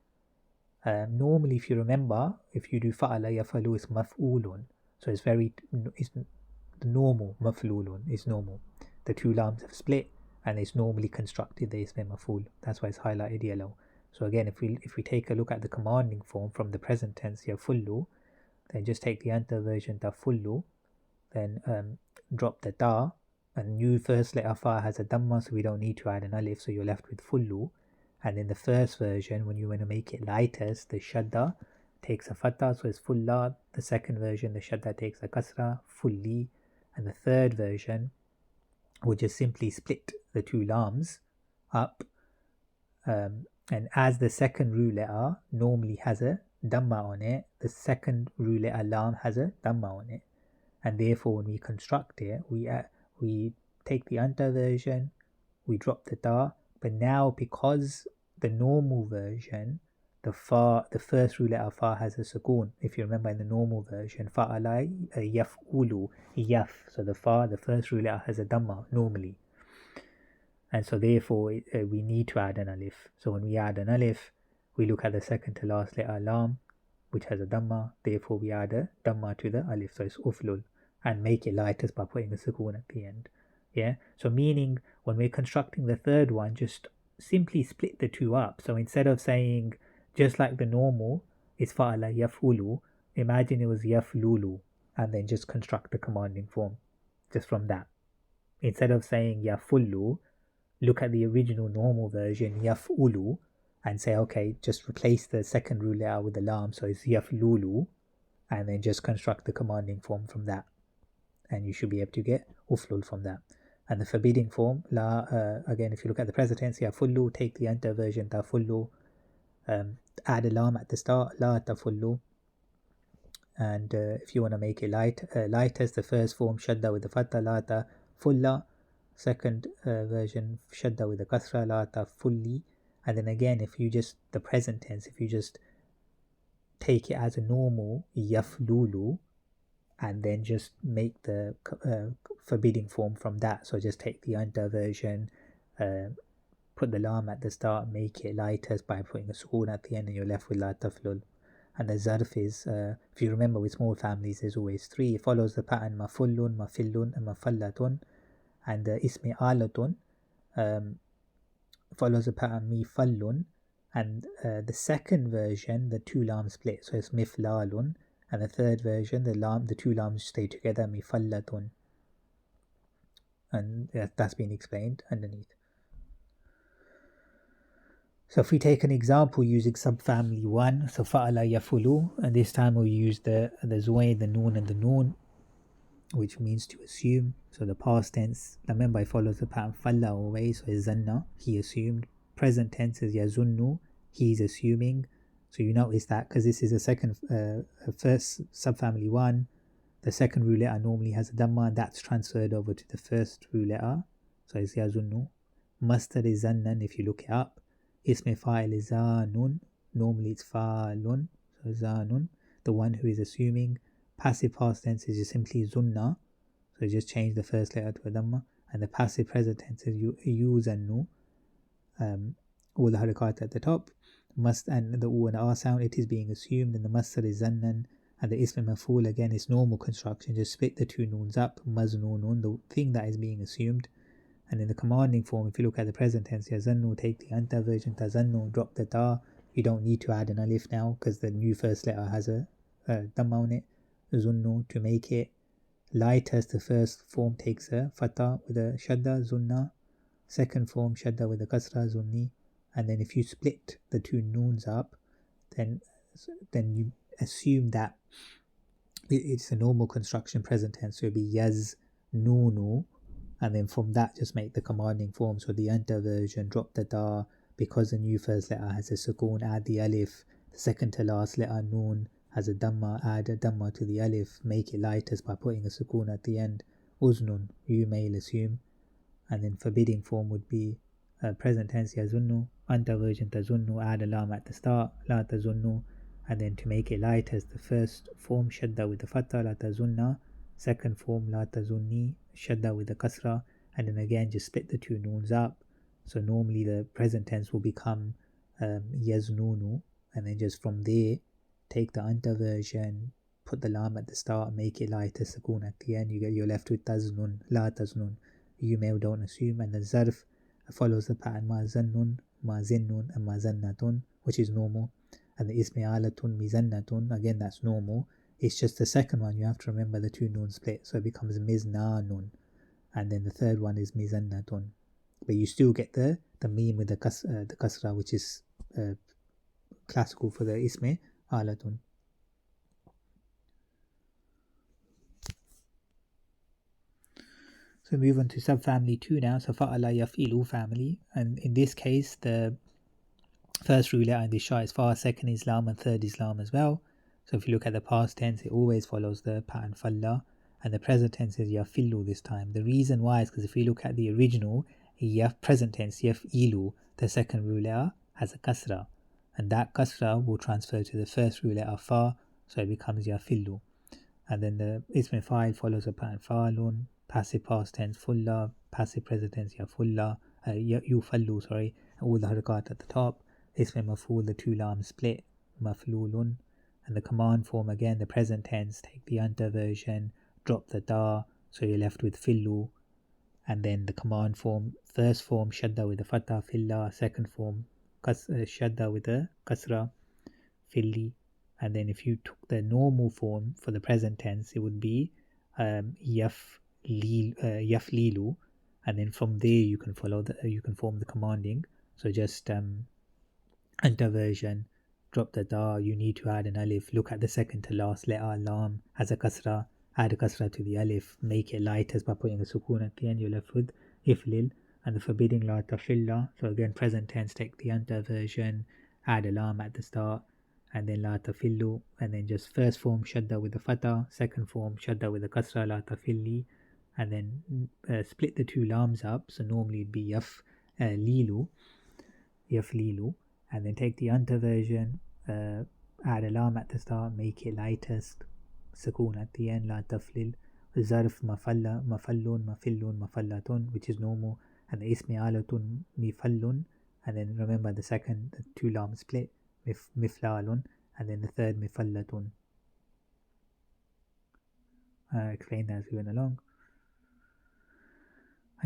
Normally, if you remember, if you do fa'ala yafalu, it's maf'ulun. So it's the normal maf'ulun is normal. The two lams have split, and it's normally constructed the ism maf'ul. That's why it's highlighted yellow. So again, if we take a look at the commanding form from the present tense yafullu, then just take the anta version tafullu, then drop the ta, and new first letter fa has a dhamma, so we don't need to add an alif, so you're left with fullu. And in the first version, when you want to make it lightest, the shadda takes a fatha, so it's fulla. The second version, the shadda takes a kasra, fulli. And the third version would just simply split the two lams up. And as the second root letter normally has a dhamma on it, the second root letter lam has a dhamma on it. And therefore, when we construct it, we take the anta version, we drop the ta. But now, because the normal version, the first root letter fa has a sukoon. If you remember in the normal version, fa'ala yaf'ulu, yaf. So the first root letter has a dhamma normally. And so therefore, we need to add an alif. So when we add an alif, we look at the second to last letter lam, which has a dhamma. Therefore, we add a dhamma to the alif. So it's uflul. And make it lightest by putting a sukoon at the end. Yeah, so meaning when we're constructing the third one, just simply split the two up. So instead of saying, just like the normal, it's fa'ala yaf'ulu, imagine it was yaf'lulu, and then just construct the commanding form just from that. Instead of saying yaf'ullu, look at the original normal version, yaf'ulu, and say, okay, just replace the second root letter with the lam, so it's yaf'lulu, and then just construct the commanding form from that. And you should be able to get uflul from that. And the forbidding form, la, again, if you look at the present tense, yafullu, take the anta version, tafullu, add a lam at the start, la tafullu. And if you want to make it lightest, the first form, shadda with the fatha, la tafulla. Second version, shadda with the kasra, la tafulli. And then again, if you just, the present tense, if you just take it as a normal, yaflulu, and then just make the forbidding form from that. So just take the anta version, put the lam at the start, make it lightest by putting a sukoon at the end, and you're left with la taflul. And the zarf is, if you remember with small families, there's always three. It follows the pattern mafullun, mafillun, and mafallatun. And the ismi alatun follows the pattern mifallun. And the second version, the two lams split, so it's miflalun. And the third version, the two lams stay together, mifallatun. And that's been explained underneath. So if we take an example using subfamily 1, so fa'ala yafulu, and this time we'll use the zuwayn, the noon, and the noon, which means to assume. So the past tense, remember, it follows the pattern falla always, so it's zanna, he assumed. Present tense is yazunnu, he's assuming. So you notice that because this is a first subfamily 1, the second root letter normally has a dhamma, and that's transferred over to the first root letter. So it's yazunnu. Masdar is zannan if you look it up. Ismi fa'il is zanun, normally it's fa'alun, so zanun, the one who is assuming. Passive past tense is just simply zunna, so just change the first letter to a dhamma. And the passive present tense is yuzannu, all the harakat at the top. And the u and r sound, it is being assumed. And the masdar is zannan. And the ism maf'ul, again, is normal construction, just split the two noons up, maznunun, the thing that is being assumed. And in the commanding form, if you look at the present tense, yazannu, take the anta version, tazannu, drop the ta. You don't need to add an alif now because the new first letter has a dhamma on it. Zunnu, to make it lightest, the first form takes a fatha with a shadda, zunna. Second form, shadda with a kasra, zunni. And then if you split the two noons up, then you assume that it's a normal construction present tense. So it'll be yaz nunu. And then from that, just make the commanding form. So the anta version, drop the da, because the new first letter has a sukoon, add the alif. The second to last letter, noon, has a dhamma, add a dhamma to the alif. Make it lightest by putting a sukoon at the end. Uznun, you may assume. And then forbidding form would be present tense, yazunnu. Anta version, tazunnu, add a lam at the start, la tazunnu. And then to make it lightest, the first form, shadda with the fatha, la tazunna. Second form, la tazunni, shadda with the kasra. And then again, just split the two noons up. So normally the present tense will become yaznunu. And then just from there, take the anta version, put the lam at the start, make it lighter, sukoon at the end. You're left with taznun, la taznun. You may or don't assume. And the zarf follows the pattern ma zannun, ma zinnun, and ma zannatun, which is normal. And the ismi alatun, mizannatun, again that's normal. It's just the second one, you have to remember the two noon split, so it becomes miznanun. And then the third one is mizannatun. But you still get the meme with the kasra, which is classical for the ismi alatun. So move on to subfamily 2 now. So fa'ala yaf'ilu family. And in this case, the first root letter in this chart is fa, second is lam, and third is lam as well. So if you look at the past tense, it always follows the pattern falla, and the present tense is yafillu this time. The reason why is because if we look at the original, present tense, yafilu, the second root letter has a kasra, and that kasra will transfer to the first root letter fa, so it becomes yafillu. And then the ism fa'il follows the pattern fa'alun, passive past tense fulla, passive present tense yafulla, yufallu, sorry, all the harakat at the top. Ism maf'ul, the two lams split, maflulun. And the command form, again, the present tense, take the anta version, drop the da, so you're left with fillu. And then the command form, first form, shadda with the fatha, filla. Second form, shadda with the kasra, filli. And then if you took the normal form for the present tense, it would be yaflilu. And then from there you can form the commanding. So just anta version, drop the da, you need to add an alif. Look at the second to last letter, lam has a kasra, add a kasra to the alif, make it light as by putting a sukoon at the end, you're left with iflil, and the forbidding la tafilla. So again, present tense, take the anta version, add a lam at the start, and then la tafillu, and then just first form shadda with the fatha, second form shadda with the kasra, la tafilli, and then split the two lams up. So normally it'd be lilu, lilu, and then take the anta version, add a lam at the start, make it lightest, sukoon at the end, la taflil, zarf mafalla, mafallun, mafillun, mafallatun, which is normal, and the ismi alatun, mifallun, and then remember the second, the two lam split, miflalun, and then the third mifallatun. Explain that as we went along.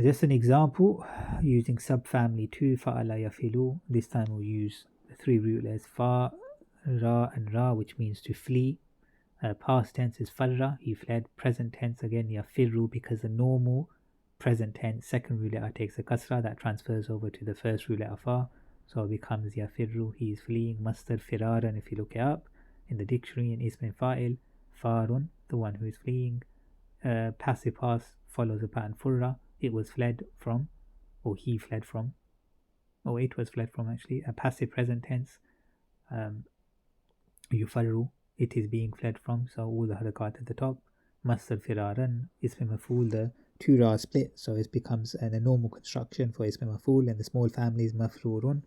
Just an example using subfamily 2, fa'ala yafilu. This time we'll use the three root letters fa, ra, and ra, which means to flee. Past tense is farra, he fled. Present tense again yafirru, because the normal present tense second root letter takes a kasra, that transfers over to the first root letter fa, so it becomes yafirru, he is fleeing. Masdar firaran, if you look it up in the dictionary, in ism fa'il, farun, the one who is fleeing. Passive past follows the pattern furra, it was fled from, or he fled from, or it was fled from actually. A passive present tense, yufarru, it is being fled from, so all the harakat at the top. Masdar firaran, ism maf'ul, the two ra split, so it becomes a normal construction for ism maf'ul, and the small family is mafrurun,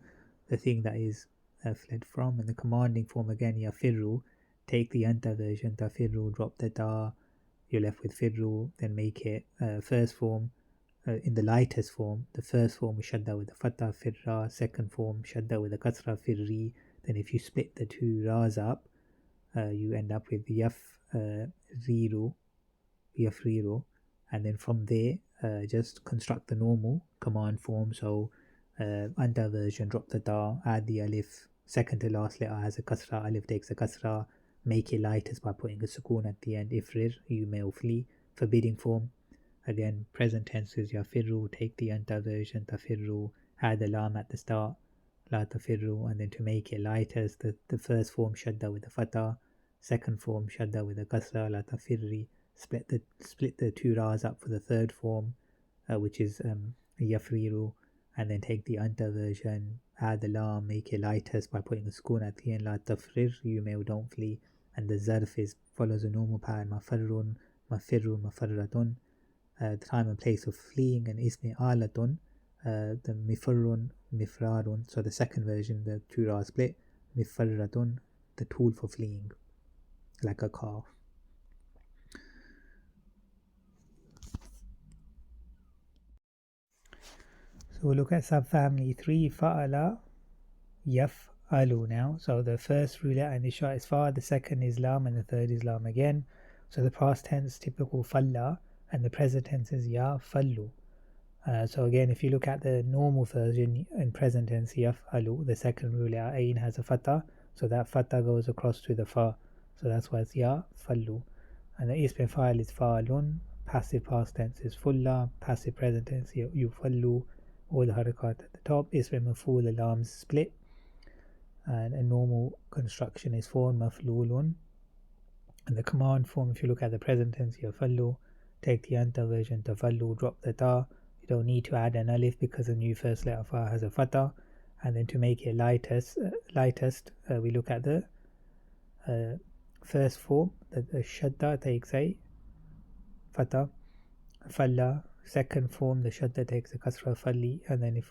the thing that is fled from. And the commanding form again, yafirru, take the anta version, tafirru, drop the ta, you're left with firru, then make it first form, in the lightest form. The first form is shadda with the fatha, firra, second form shadda with the kasra, firri. Then if you split the two ra's up, you end up with yafriru, and then from there just construct the normal command form. So anta version, drop the ta, add the alif, second to last letter has a kasra, alif takes a kasra, make it lightest by putting a sukoon at the end, ifrir, you may flee. Forbidding form, again present tense is yafirru, take the anta version, tafirru, add the lam at the start, la tafirru, and then to make it lightest, the first form shadda with the fatha, second form shadda with the kasra, la tafirri, split the two ra's up for the third form, which is yafriru, and then take the anta version, add the lam, make it lightest by putting a sukoon at the end, la tafrir, you may or don't flee. And the zarf follows a normal pattern, mafarrun, mafirrun, mafarratun. The time and place of fleeing, and ismi alatun, the mifarrun, mifrarun, so the second version, the two ra split, mifarratun, the tool for fleeing, like a car. So we'll look at subfamily 3, fa'ala, yaf'alu now. So the first root letter in the shah is fa, the second is lam, and the third is lam again. So the past tense typical falla, and the present tense is yafallu. So again, if you look at the normal version in present tense, yaf'alu, the second root letter ain has a fatha, so that fatha goes across to the fa, so that's why it's yafallu. And the ism fa'il is fa'alun, passive past tense is fulla, passive present tense yufallu, all the harakat at the top. Ism maf'ul, the lams split, and a normal construction is form maf'lulun. And the command form, if you look at the present tense, yafallu, take the anta version, tafallu, drop the ta. You don't need to add an alif because the new first letter fa has a fatha. And then to make it lightest, we look at the first form, the shadda takes a fatha, falla. Second form, the shadda takes a kasra, falli. And then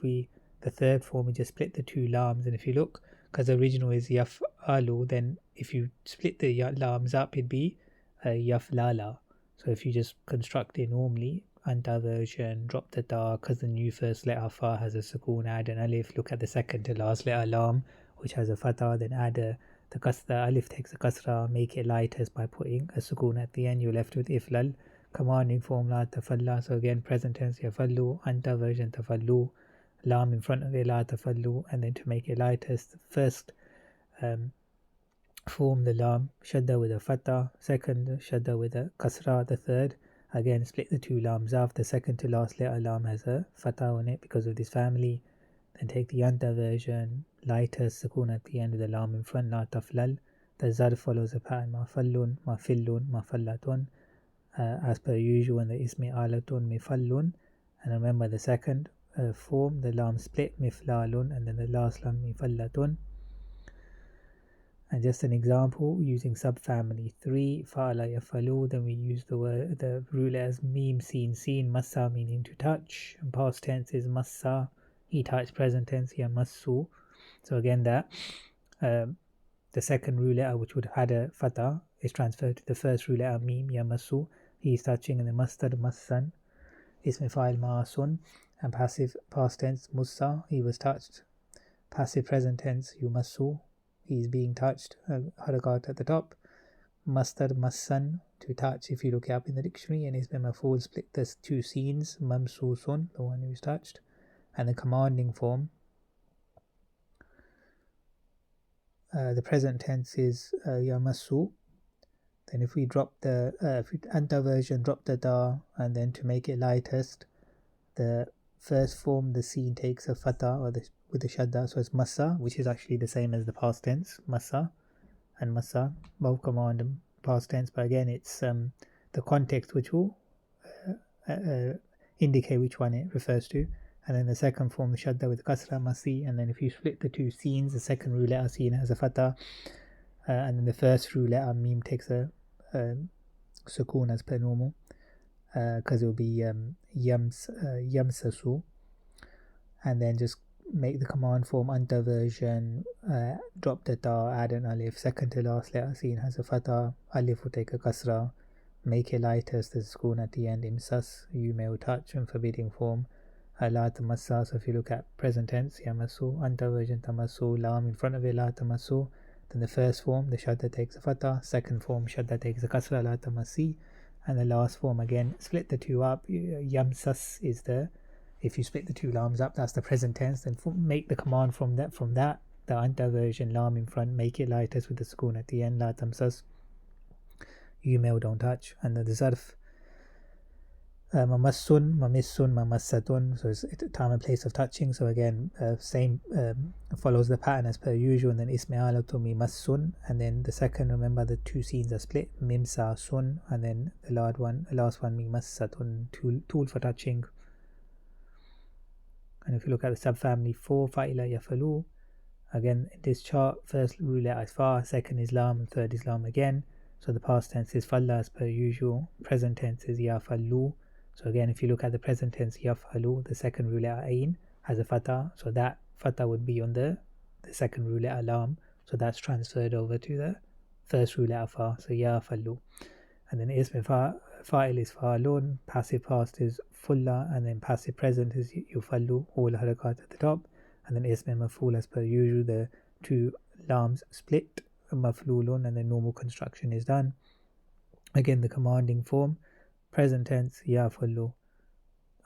the third form, we just split the two lams. And if you look, because the original is yaf'alu, then if you split the lams up, it'd be yaflala. So if you just construct it normally, anta version, drop the ta, because the new first letter fa has a sukoon, add an alif. Look at the second to last letter lam, which has a fatha, then add the kasra, alif takes a kasra, make it lightest by putting a sukoon at the end. You're left with iflal. Commanding form la tafalla, so again present tense yafallu, anta version tafallu, lam in front of it, la tafallu. And then to make it lightest, first form the lam, shadda with a fatha, second shadda with a kasra, the third, again split the two lams off, the second to last letter lam has a fatha on it because of this family. Then take the anta version, lightest, sukoon at the end with the lam in front, la taflal. The zarf follows a pattern, mafallun, mafillun, mafallatun. As per usual, in the ismi alatun, mifallun, And remember the second form, the lam split, miflalun, and then the last lam mifallatun. And just an example, using subfamily 3, fa'ala yafalu, then we use the rule as mim, sin, massa meaning to touch. And past tense is massa, he touched. Present tense, yamassu. So again that the second rule letter, which would have had a fatha, is transferred to the first rule letter, mim, yamassu. He is touching, and the masdar, massan, ism fa'il ma'asun. And passive past tense, mussa, he was touched. Passive present tense, yumassu, he is being touched, harakat at the top. Masdar, massan, to touch, if you look it up in the dictionary. And ism maf'ul, split the two scenes, mamsusun, the one who is touched. And the commanding form, the present tense is yamassu. Then if we drop the anta version, drop the da, and then to make it lightest, the first form, the scene takes a fatha with the shadda, so it's massa, which is actually the same as the past tense, massa and massa, both command and past tense, but again it's the context which will indicate which one it refers to. And then the second form, the shadda with kasra, masi. And then if you split the two scenes, the second rule letter scene has a fatha, and then the first rule letter mim takes a sukoon as per normal, because it will be yamsasu. And then just make the command form anta version, drop the ta, add an alif, second to last letter scene has a fatha, alif will take a kasra, make it lightest, there's a sukoon at the end, imsas, you may touch. And forbidding form, la tamassu. So if you look at present tense, yamassu, anta version tamassu, lam in front of it, la tamassu. Then the first form, the shadda takes a fatha, second form, shadda takes a kasra, la tamassi. And the last form, again, split the two up, yamsas is the, if you split the two lams up, that's the present tense. Then make the command from that, the anta version, lam in front, make it lightest with the sukoon at the end, la tamsas, you may or don't touch. And then the zarf, mamassun, mamissun, mamassatun, so it's time and place of touching. So again, same, follows the pattern as per usual. And then ismi'alatu mimassun, and then the second, remember the two scenes are split, mimsa sun, and then the last one mimassatun, tool for touching. And if you look at the subfamily 4, fa'ila yafalu, again in this chart, first rule letter is fa, second is lam, and third is lam again. So the past tense is falla as per usual, present tense is yafallu. So again, if you look at the present tense, yaf'alu, the second rule letter ain has a fatha, so that fatha would be on the second rule letter lam, so that's transferred over to the first rule letter fa, so yaf'alu. And then ism fa'il is fa'alun, passive past is fulla, and then passive present is yufallu, all harakat at the top. And then ism maf'ul as per usual, the two lams split, maf'lulun, and then normal construction is done. Again, the commanding form, present tense, yafullu,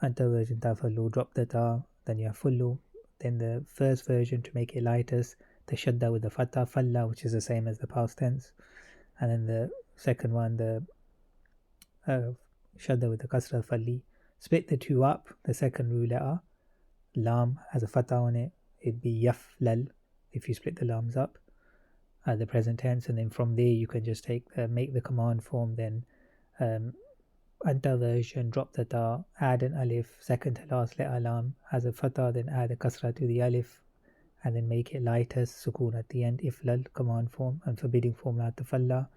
anta version tafallu, drop the ta, then yafullu. Then the first version, to make it lightest, the shadda with the fatha, falla, which is the same as the past tense. And then the second one, the shadda with the kasra, falli. Split the two up, the second rule letter, lam has a fatha on it, it'd be yaflal if you split the lams up, the present tense. And then from there you can just make the command form, then anta version, drop the ta, add an alif, second to last letter lam has a fatha, then add a kasra to the alif, and then make it lightest, sukoon at the end, iflal, command form. And forbidding form, la tafalla,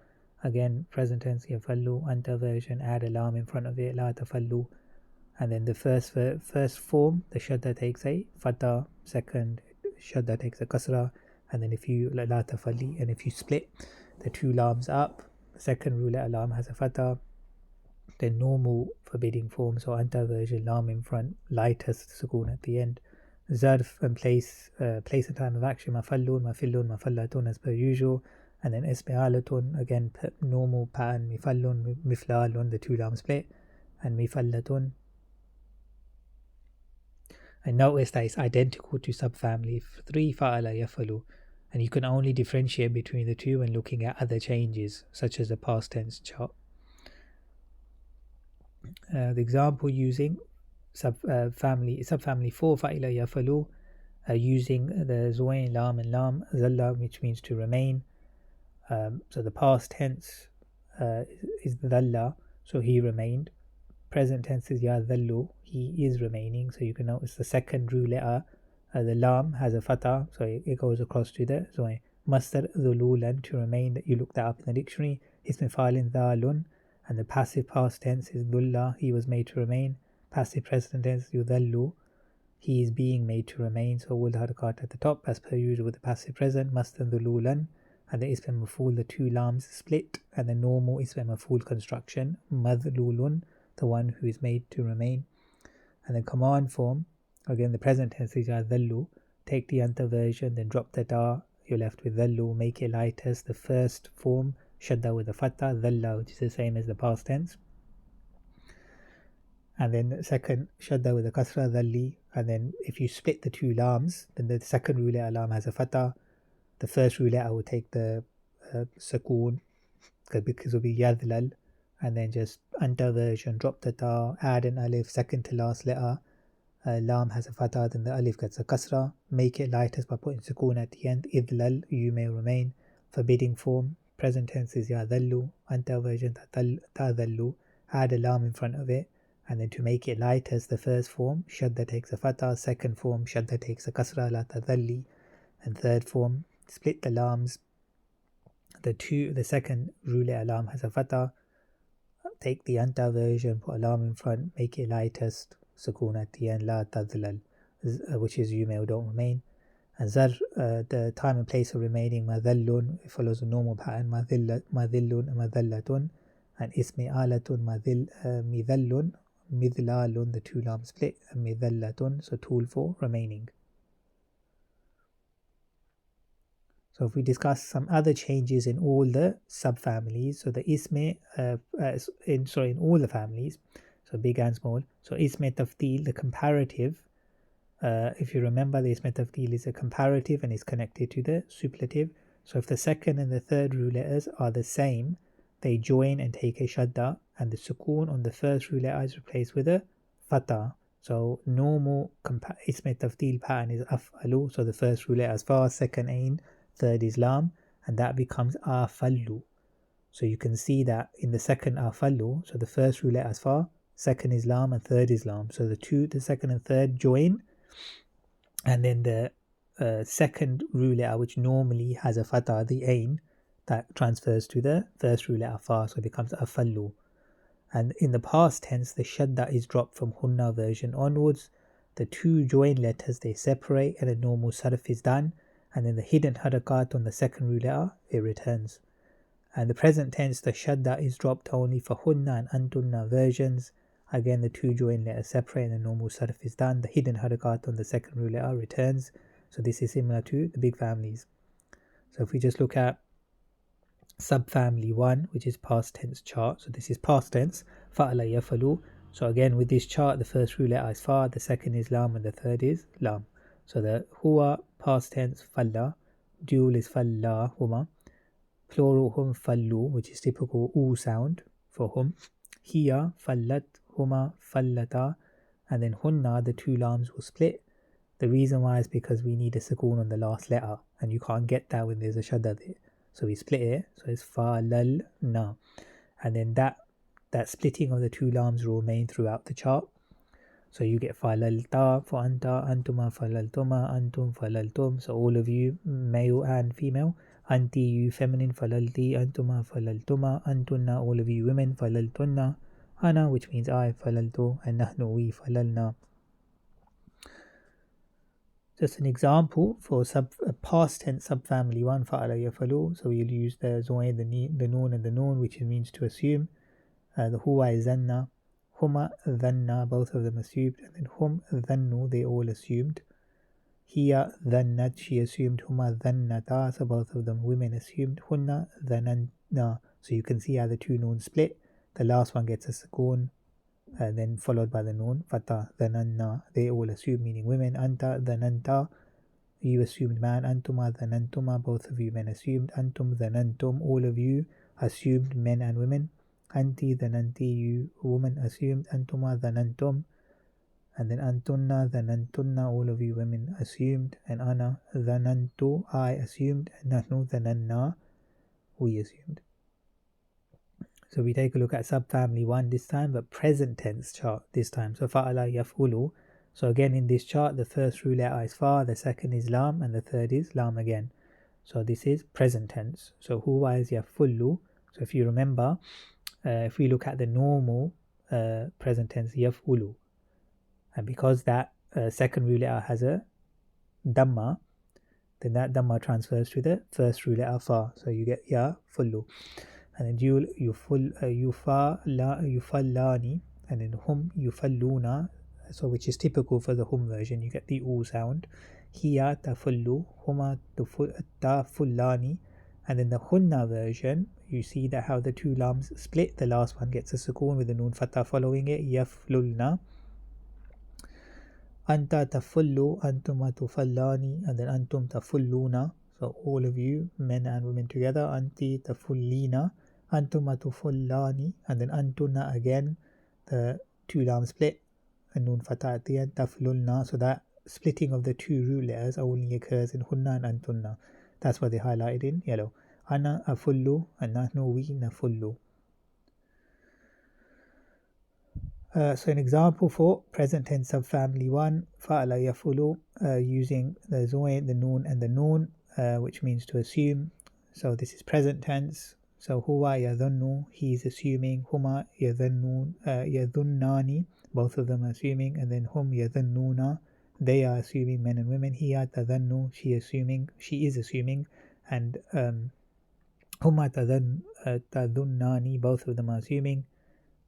again present tense, yafallu, anta version, add a lam in front of it, la tafallu. And then the first form, the shadda takes a fatha, second shadda takes a kasra, and then if you la tafalli, and if you split the two lams up, the second rule letter lam has a fatha, then normal forbidding form, so anta version, lam in front, lightest, sukoon at the end. Zarf and place and time of action, mafallun, mafillun, mafallatun as per usual. And then ismi'alatun, again normal pattern, mifallun, miflalun, the two lams split, and mifallatun. And notice that it's identical to subfamily 3, fa'ala yafalu, and you can only differentiate between the two when looking at other changes, such as the past tense chart. The example using subfamily 4, fa'ila yafalu, using the zuwain, lam and lam, zalla, which means to remain. So the past tense is dhalla, so he remained. present tense is yadhallu, he is remaining. So you can notice the second ru letter, the lam has a fatha, so it goes across to the masdar dhululan, to remain, that you look that up in the dictionary. Ism fa'ilin dhalun, and the passive past tense is dhulla, he was made to remain. Passive present tense yudhallu, he is being made to remain. So all the harakat at the top as per usual with the passive present, masdar dhululan, and the ism maf'ul, the two lams split, and the normal ism maf'ul construction, madhlulun, the one who is made to remain. And the command form, again the present tense is yadhallu, take the anta version, then drop the da, you're left with dhallu, make it lightest, the first form shadda with the fatha, dhalla, which is the same as the past tense, and then the second shadda with the kasra, dhalli. And then if you split the two lams, then the second ru letter lam has a fatha, the first ru letter will take the sukoon, because it will be yadlal, and then just anta version, drop the ta, add an alif, second to last letter, lam has a fatha, then the alif gets a kasra, make it lightest by putting sukoon at the end, idlal, you may remain. Forbidding form, present tense is yadhallu, anta version tadhallu, add a lam in front of it, and then to make it lightest, the first form shadda takes a fatha, second form shadda takes a kasra, la tadhalli, and third form split the lams, the second ru letter lam has a fatha, take the anta version, put a lam in front, make it lightest, sukoon at the end, la tadhlal, which is you may or don't remain. And zar, the time and place of remaining, madhallun, it follows a normal pattern, madhillun, madhallatun, and ismi alatun, midhallun, midlalun, the two lams split, and midhallatun, so tool for remaining. So if we discuss some other changes in all the subfamilies, so the isme, in all the families, so big and small, so isme tafdil, the comparative, if you remember, the isme tafdil is a comparative and is connected to the superlative. So if the second and the third ru letters are the same, they join and take a shadda, and the sukoon on the first ru letter is replaced with a fatha. So normal isme tafdil pattern is af'alu, so the first ru letter is fa, second ain, third is lam, and that becomes afallu. So you can see that in the second afallu, so the first ru letter is fa, second is lam, and third is lam. So the second and third join, and then the second ru letter, which normally has a fatha, the ain, that transfers to the first ru letter fa, so it becomes afallu. And in the past tense, the shadda is dropped from hunna version onwards. The two joined letters, they separate, and a normal sarf is done, and then the hidden harakat on the second ru letter, it returns. And the present tense, the shadda is dropped only for hunna and antunna versions. Again, the two joined letters separate and the normal sarf is done. The hidden harakat on the second ru letter returns. So this is similar to the big families. So if we just look at subfamily 1, which is past tense chart. So this is past tense, fa'ala yafalu. So again, with this chart, the first ru letter is fa, the second is lam, and the third is lam. So the huwa, past tense, falla, dual is falla, huma, plural hum fallu, which is typical u sound for hum, hiya, fallat, huma, fallata, and then hunna, the two lams will split. The reason why is because we need a sukoon on the last letter, and you can't get that when there's a shadda there. So we split it, so it's fa, lal, na. And then that splitting of the two lams will remain throughout the chart. So you get falalta for anta, antuma falaltuma, antum falaltum. So all of you, male and female. Anti, you feminine, falalti, antuma falaltuma, antunna, all of you women, falaltunna. Ana, which means I, falaltu, and nahnu, we, falalna. Just an example for past tense subfamily 1, fa'ala yafalu. So we'll use the zoin, the noon and the noon, which means to assume. The huwa is zanna, huma dhanna, both of them assumed, and then hum dhannu, they all assumed. Hiya dhannat, she assumed, huma dhannata, so both of them women assumed, hunna dhananna. So you can see how the two noons split. The last one gets a sukoon, then followed by the noon, fata, dhananna, they all assumed, meaning women. Anta dhananta, you assumed man. Antuma dhanantuma, both of you men assumed. Antum dhanantum, all of you assumed, men and women. Anti dhananti, you woman assumed. Antuma dhanantum, and then antunna dhanantunna, all of you women assumed. And ana dhanantu, I assumed. And nahnu dhananna, we assumed. So we take a look at subfamily 1 this time, but present tense chart this time. So fa'ala yaf'ulu. So again in this chart, the first root letter is fa, the second is lam, and the third is lam again. So this is present tense. So huwa is yaf'ulu. So if you remember, if we look at the normal present tense, yaf'ulu, and because that second root letter has a dhamma, then that dhamma transfers to the first root letter fa. So you get yaf'ulu. And then yufallani, and then hum yufalluna, so which is typical for the hum version. You get the oo sound. Hiya tafullu, huma tafullani. And then the hunna version, you see that how the two lams split. The last one gets a sukoon with the noon fatah following it. Yaflulna. Anta tafullu, antuma tufallani, and then antum tafulluna. So all of you, men and women together. Anti tafullina, antuma tufullani, and then antuna again. The two lams split, and noon fatah at the end. Taflulna. So that splitting of the two root letters only occurs in hunna and antunna. That's why they highlighted in yellow. Ana afullu, and nahnu we nafullu. So an example for present tense subfamily 1, fa'ala yafulu, using the zoin, the noon, and the noon, which means to assume. So this is present tense. So huwa yadhunnu, he is assuming. Huma yadhunnani, both of them are assuming. And then hum yadhunnuna, they are assuming, men and women. Hiya tadhannu, she is assuming. And huma tadhunnani, both of them are assuming.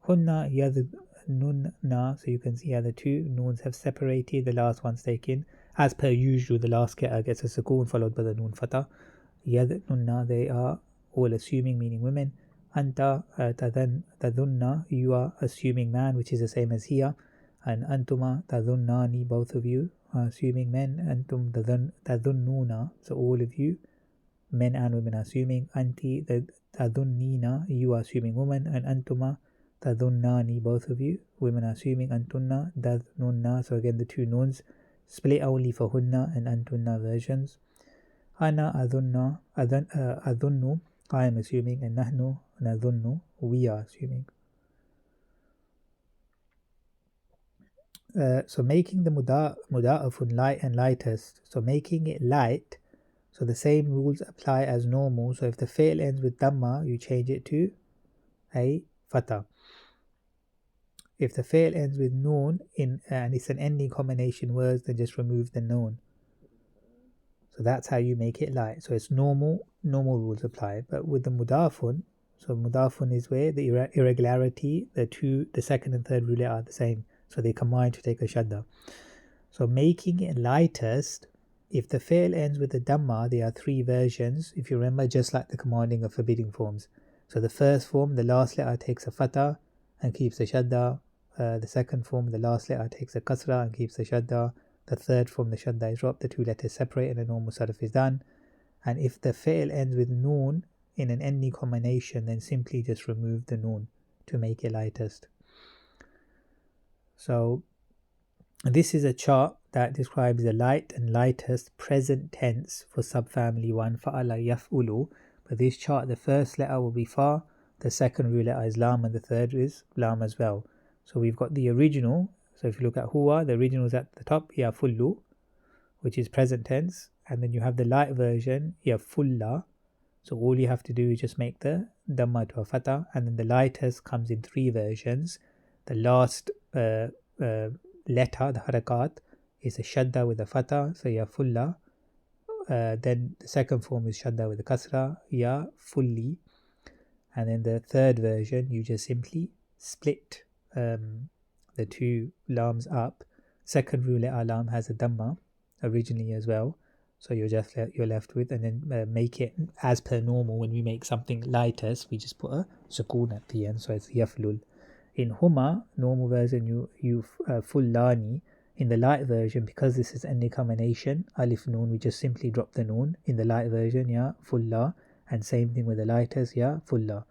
Hunna yadhunnuna, so you can see how the two noons have separated. The last one's taken. As per usual, the last letter gets a sukoon followed by the noon fatah. Yadhunnuna, they are all assuming, meaning women. Anta tadhunna, you are assuming man, which is the same as here. And antuma tadhunnani, both of you are assuming men. Antum tadhunnuna, so all of you, men and women, are assuming. Anti tadhunnina, you are assuming woman. And antuma tadhunnani, both of you, women, are assuming. Antunna tadhunna, so again the two noons split only for hunna and antunna versions. Ana adhunnu, I am assuming. And nahnu nadhunnu, we are assuming. So making the Moodaarefun light and lightest. So making it light, so the same rules apply as normal. So if the fi'l ends with dhamma, you change it to a fatah. If the fi'l ends with noon and it's an ending combination words, then just remove the noon. So that's how you make it light. So it's normal rules apply. But with the Moodaarefun, so Moodaarefun is where the irregularity, the second and third rule are the same. So they combine to take a shadda. So making it lightest, if the fi'l ends with the dhamma, there are three versions. If you remember, just like the commanding of forbidding forms. So the first form, the last letter takes a fatah and keeps a shadda. The second form, the last letter takes a kasra and keeps a shadda. The third form, the shadda is dropped, the two letters separate, and a normal sarf is done. And if the fi'l ends with noon in an ending combination, then simply just remove the noon to make it lightest. So this is a chart that describes the light and lightest present tense for subfamily 1, fa'ala yaf'ulu. But this chart, the first letter will be fa, the second root letter is lam, and the third is lam as well. So we've got the original. So if you look at huwa, the original is at the top, yafullu, which is present tense. And then you have the light version, yafulla. So all you have to do is just make the dhamma to a fatah. And then the lightest comes in three versions. The last letter, the harakat, is a shadda with a fatah, so yafulla. Then the second form is shadda with a kasra, yafulli. And then the third version, you just simply split the two lams up. Second rule letter lam has a dhamma originally as well, so you're left with, and then make it as per normal. When we make something lightest, we just put a sukoon at the end, so it's yaflul. In huma, normal version, you fullani. In the light version, because this is any combination, alif noon, we just simply drop the noon. In the light version, ya fulla, and same thing with the lightest, ya fulla.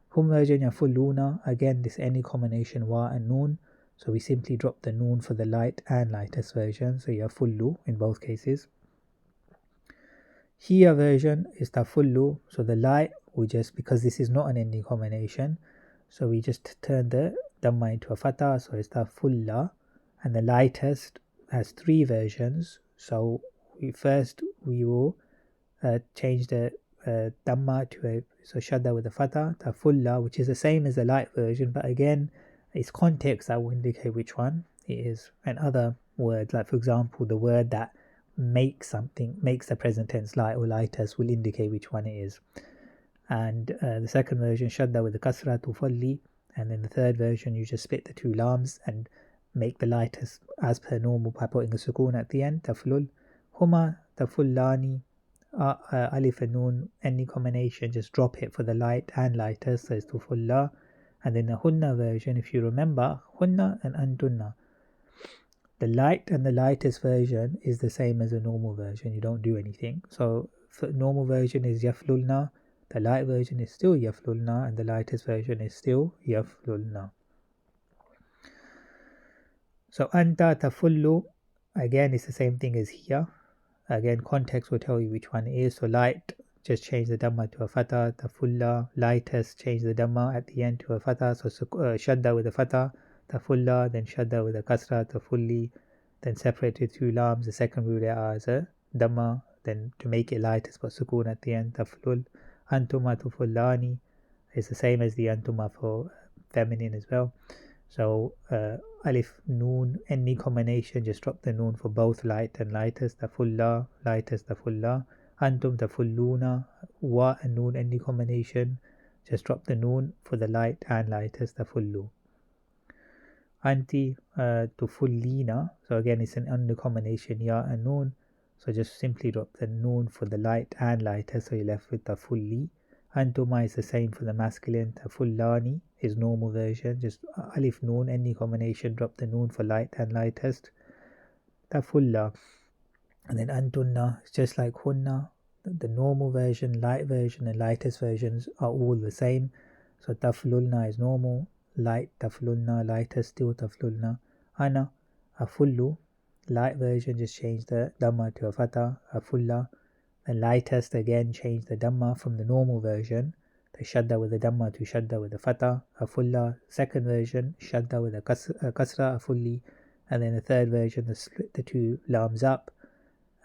Hum version, ya fulluna, again this any combination wa and noon, so we simply drop the noon for the light and lightest version, so ya fullu in both cases. Here version is tafullu, so the light, we just, because this is not an ending combination, So we just turn the Dhamma into a Fatha, so it's tafulla. And the lightest has 3 versions. So we will change the Dhamma to a Shadda with a Fatha, tafulla, which is the same as the light version, but again, it's context that will indicate which one it is. And other words, like for example, the word that makes the present tense light or lightest will indicate which one it is. And the second version, Shadda with the Kasra, tufalli. And then the third version, you just split the 2 lams and make the lightest as per normal by putting a sukoon at the end, taflul. Huma, tafullani, alif and noon, any combination, just drop it for the light and lightest, so it's tufulla. And then the hunna version, if you remember, hunna and antunna. The light and the lightest version is the same as the normal version, you don't do anything. So for normal version is yaflulna, the light version is still yaflulna, and the lightest version is still yaflulna. So anta tafullu, again it's the same thing as here. Again, context will tell you which one it is. So light, just change the Dhamma to a Fatha. Tafulla, lightest, change the Dhamma at the end to a Fatha. So Shadda with a Fatha, tafulla, then Shadda with a Kasra, tafulli. Then separate the 2 lams. The second rule as a Dhamma. Then to make it lightest, put sukoon at the end, taflul. Antuma tufullani is the same as the antuma for feminine as well. So alif, noon, any combination, just drop the noon for both light and lightest, tafulla, lightest, tafulla. Antum tafulluna, wa and noon, any combination, just drop the noon for the light and lightest, tafullu. Anti tufullina, so again it's an under combination, ya and noon, so just simply drop the noon for the light and lightest, so you're left with tafulli. Antuma is the same for the masculine, tafullani is normal version, just alif noon, any combination, drop the noon for light and lightest, tafulla. And then antunna, just like hunna, the normal version, light version and lightest versions are all the same. So taflulna is normal, light taflulna, lightest still taflulna. Ana, afullu, light version, just change the Dhamma to a Fatha, afulla. The lightest, again, change the Dhamma from the normal version, the Shadda with the Dhamma to Shadda with the Fatha, afulla. Second version, Shadda with a Kasra, afulli. And then the third version, split the 2 lams up.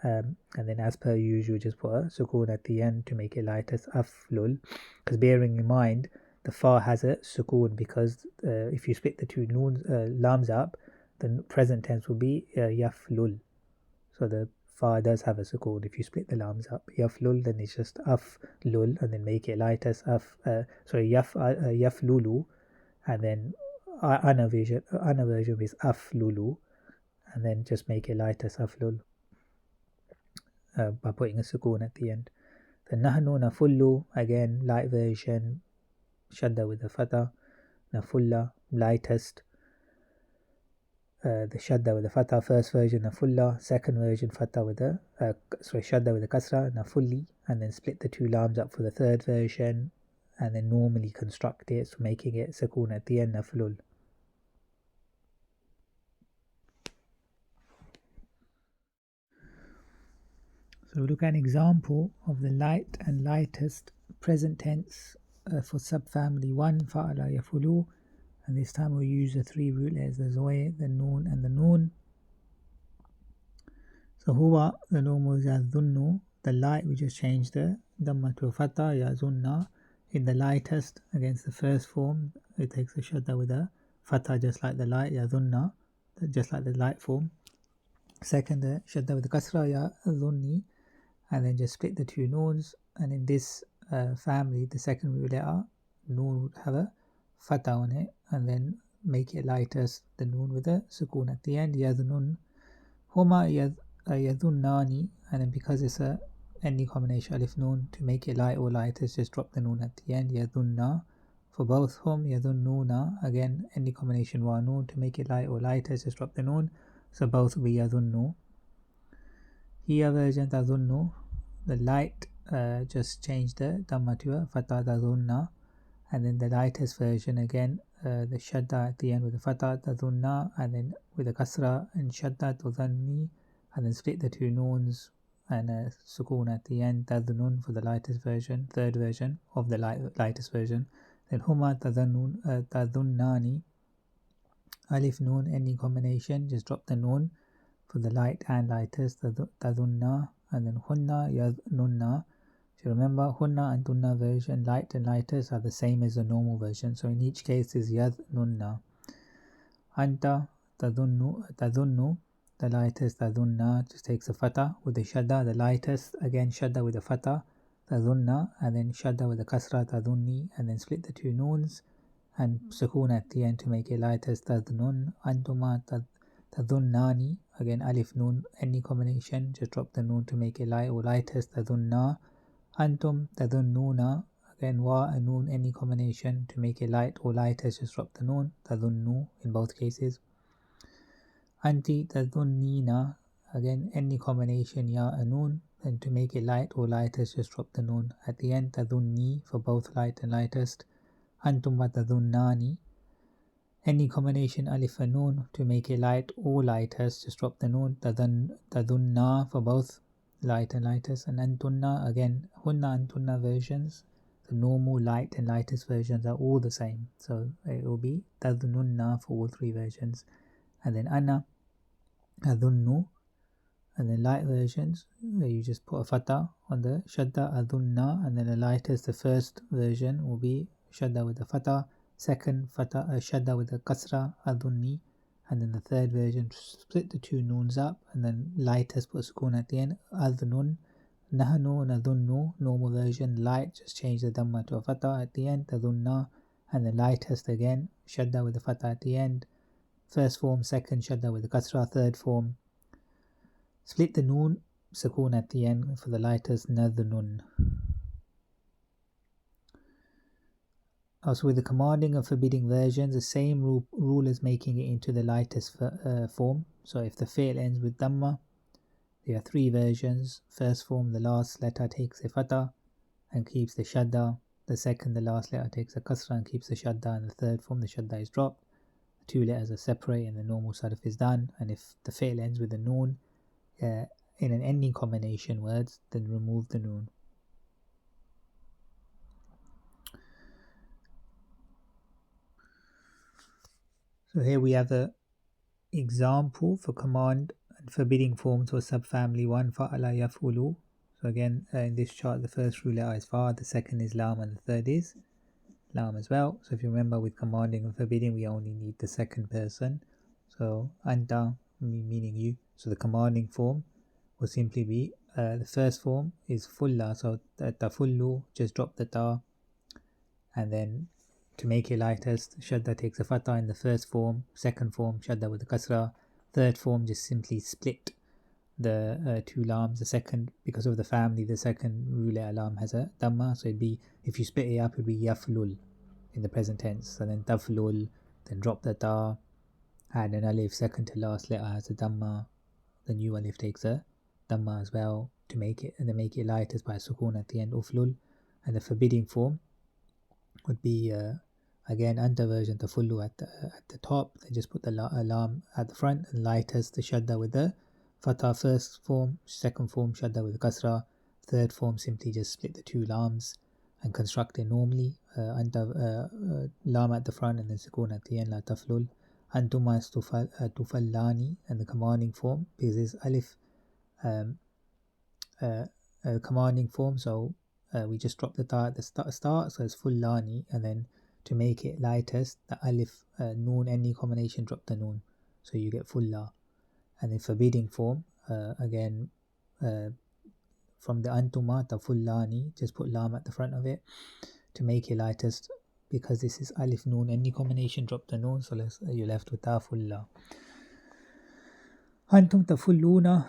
And then as per usual, just put a sukoon at the end to make it lightest, aflul. Because bearing in mind, the fa has a sukoon, because if you split the 2 lams up, the present tense will be yaflul. So the fa does have a sukoon if you split the lams up. Yaflul, then it's just aflul, and then make it lightest, yaflulu, and then ana version is aflulu, and then just make it lightest, aflul, by putting a sukoon at the end. The nahnu nafullu, again, light version, Shadda with the Fatha, nafulla, lightest, the Shadda with the Fatha, first version nafulla, second version Fatha with the Shadda with the Kasra, nafulli, and then split the 2 lams up for the third version, and then normally construct it, so making it sukoon at the end, naflul. So look at an example of the light and lightest present tense for subfamily 1, fa'ala yafulu, and this time we'll use the 3 root letters, the zoe, the noon and the noon. So huwa, the normal is yazunnu, the light we just changed the Dhamma to a Fatha, yazunna. In the lightest, against the first form, it takes a Shadda with a Fatha just like the light, yazunna, just like the light form. Second, the Shadda with the Kasra, yazunni, and then just split the 2 noons, and in this family, the second root letter, noon would have a Fatha on it, and then make it lightest, the noon with a sukoon at the end, yadhnun. Huma yadhunnani, and then because it's any combination alif noon, to make it light or lightest, just drop the noon at the end, yadhunna. For both hum, yadhunnuna, again, any combination wa noon, to make it light or lightest, just drop the noon, so both will be yadhunnu. Here version tadhunnu, the light just change the Dhamma to a Fatha, tadhunna. And then the lightest version, again, the Shadda at the end with the Fatha, tadhunna, and then with the Kasra and Shadda, tudhanni, and then split the 2 noons and a sukoon at the end, tadhnun, for the lightest version, third version of the lightest version. Then huma tadhunnani, alif noon, any combination, just drop the noon for the light and lightest, tadhunna. And then hunna yadhnunna. So remember, hunna and dunna version, light and lightest, are the same as the normal version. So in each case is yadhnunna. Anta tadhunnu, the lightest, tadhunna, just takes a fatha with the shadda. The lightest, again shadda with the fatha, tadhunna, and then shadda with the kasra, tadhunni, and then split the two noons and sukoon at the end to make it lightest, tadhnun. Antuma tadhunnani, again alif noon, any combination, just drop the noon to make it light or lightest, tadhunna. Antum tadhunnuna, again wa and noon, any combination, to make it light or lightest, just drop the noon, tadhunnu, in both cases. Anti tadhunnina, again any combination, ya and noon, and to make it light or lightest, just drop the noon at the end, tadhunni, for both light and lightest. Antum wa tadhunnani, any combination, alif and noon, to make it light or lightest, just drop the noon, tadhunna, for both light and lightest. And antunna, again hunna and tunna versions, the normal light and lightest versions are all the same, so it will be tadhnunna for all three versions. And then ana adhunnu, and then light versions, you just put a fatha on the shadda, adhunna, and then the lightest, the first version will be shadda with the fatha, second fatha shadda with the kasra, adhunni, and then the third version, split the two noons up, and then lightest put sukoon at the end, adhnun. Nahnu nadhunnu, normal version, light, just change the dhamma to a fatha at the end, tadhunna, and the lightest again, shadda with the fatha at the end, first form, second shadda with the kasra, third form, split the noon, sukoon at the end for the lightest, nadhnun. Also with the commanding and forbidding versions, the same rule as making it into the lightest form. So if the fi'l ends with dhamma, there are three versions. First form, the last letter takes a fatha and keeps the shadda. The second, the last letter takes a kasra and keeps the shadda. And the third form, the shadda is dropped. The two letters are separate and the normal sarf is done. And if the fi'l ends with a noon in an ending combination words, then remove the noon. So here we have the example for command and forbidding forms for subfamily 1, fa'ala yaf'ulu. So again, in this chart, the first root letter is fa, the second is lam, and the third is lam as well. So if you remember, with commanding and forbidding, we only need the second person. So anta, meaning you. So the commanding form will simply be, the first form is fulla, so tafullu, just drop the ta, and then to make it lightest, shadda takes a fatha in the first form, second form, shadda with the kasra, third form, just simply split the two lams. The second, because of the family, the second rule lam has a dhamma, so it'd be, if you split it up, it'd be yaflul in the present tense, and then taflul, then drop the ta, add an alif, second to last letter has a dhamma, the new alif takes a dhamma as well, to make it, and then make it lightest by sukoon at the end, uflul. And the forbidding form would be again anta version, tafullu at the top, then just put the lam at the front, and lightest the shadda with the fatha, first form, second form shadda with the kasra, third form simply just split the two lams and construct it normally, anta lam at the front and then sukoon at the end, la taflul. Antuma is tufallani, and the commanding form, because it's alif commanding form, so we just drop the ta at the start, so it's fullani, and then to make it lightest, the alif, noon, any combination, drop the noon, so you get fulla. And the forbidding form, again, from the antuma, tafullani, just put lam at the front of it to make it lightest, because this is alif noon, any combination, drop the noon, so you're left with tafulla. Antum tafulluna,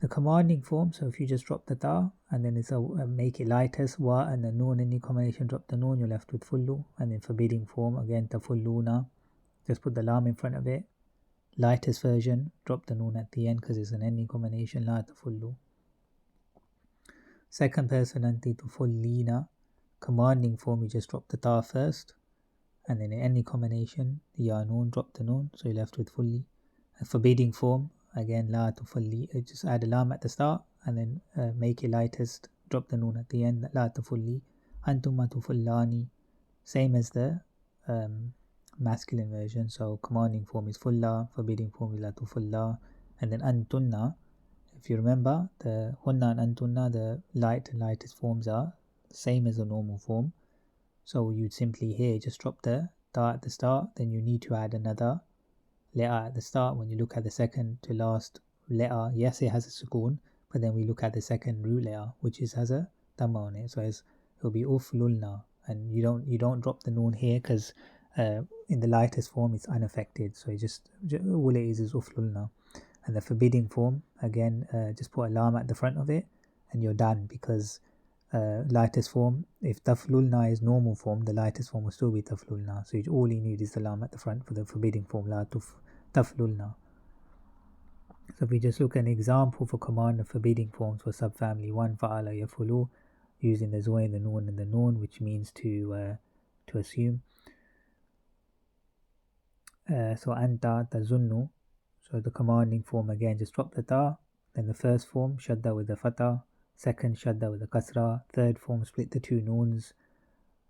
the commanding form, so if you just drop the ta and then it's a make it lightest, wa and the noon, any combination, drop the noon, you're left with fullu. And then forbidding form, again tafulluna, just put the lam in front of it, lightest version, drop the noon at the end because it's an ending combination, la tafullu. Second person, anti tufullina, commanding form, you just drop the ta first, and then in any combination, the ya noon, drop the noon, so you're left with fulli. And forbidding form, again, la tufulli, just add a lam at the start and then make it lightest, drop the noon at the end, la tufulli. Antuma tufullani, same as the masculine version. So commanding form is fulla, forbidding form is la tufulla, and then antunna. If you remember, the hunna and antunna, the light and lightest forms are the same as the normal form. So you'd simply here just drop the ta at the start, then you need to add another letter at the start. When you look at the second to last letter, yes, it has a sukoon, but then we look at the second root letter, which has a dhamma on it. So it'll be uflulna, and you don't drop the noon here because in the lightest form it's unaffected. So all it is uflulna. And the forbidding form, again, just put a lam at the front of it, and you're done, because lightest form, if taflulna is normal form, the lightest form will still be taflulna. So all you need is the lam at the front for the forbidding form, la taflulna. So if we just look at an example for command of forbidding forms for subfamily 1, fa'ala yafulu, using the zoe, the noon, and the noon, which means to assume. So anta tazunnu. So the commanding form, again, just drop the ta. Then the first form, shadda with the fatah. Second, shadda with the kasra. Third form, split the two noons.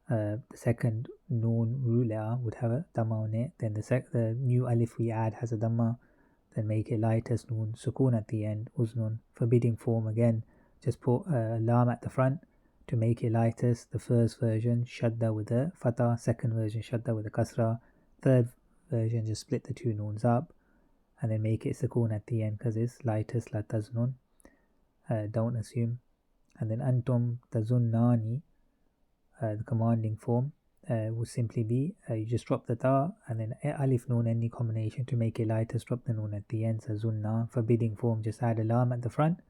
The second noon root letter would have a dhamma on it. Then the new alif we add has a dhamma. Then make it lightest noon, sukoon at the end, uznun. Forbidding form, again, just put a lam at the front to make it lightest. The first version, shadda with the fatah. Second version, shadda with the kasra. Third version, just split the two noons up and then make it sukoon at the end because it's lightest, la taznun. Don't assume. And then antum tazunnani, the commanding form would simply be you just drop the ta and then alif noon, any combination to make it lightest, drop the noon at the end. So zunna. Forbidding form, just add a lam at the front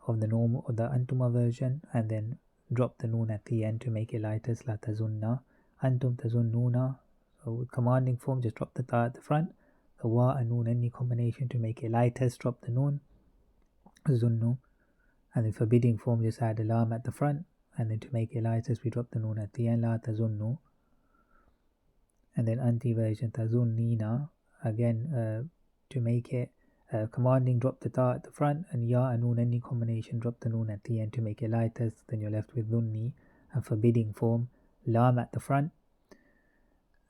of the normal or the antuma version and then drop the noon at the end to make it lightest, la tazunna. Antum tazunnuna. So with commanding form, just drop the ta at the front. The wa and noon, any combination to make it lightest, drop the noon, zunnu. And then forbidding form, just add a lam at the front, and then to make it lightest we drop the noon at the end, la tazunnu. And then anti version, tazunnina, again to make it commanding, drop the ta at the front, and ya and noon, any combination, drop the noon at the end to make it lightest. Then you're left with dhunni. And forbidding form, lam at the front,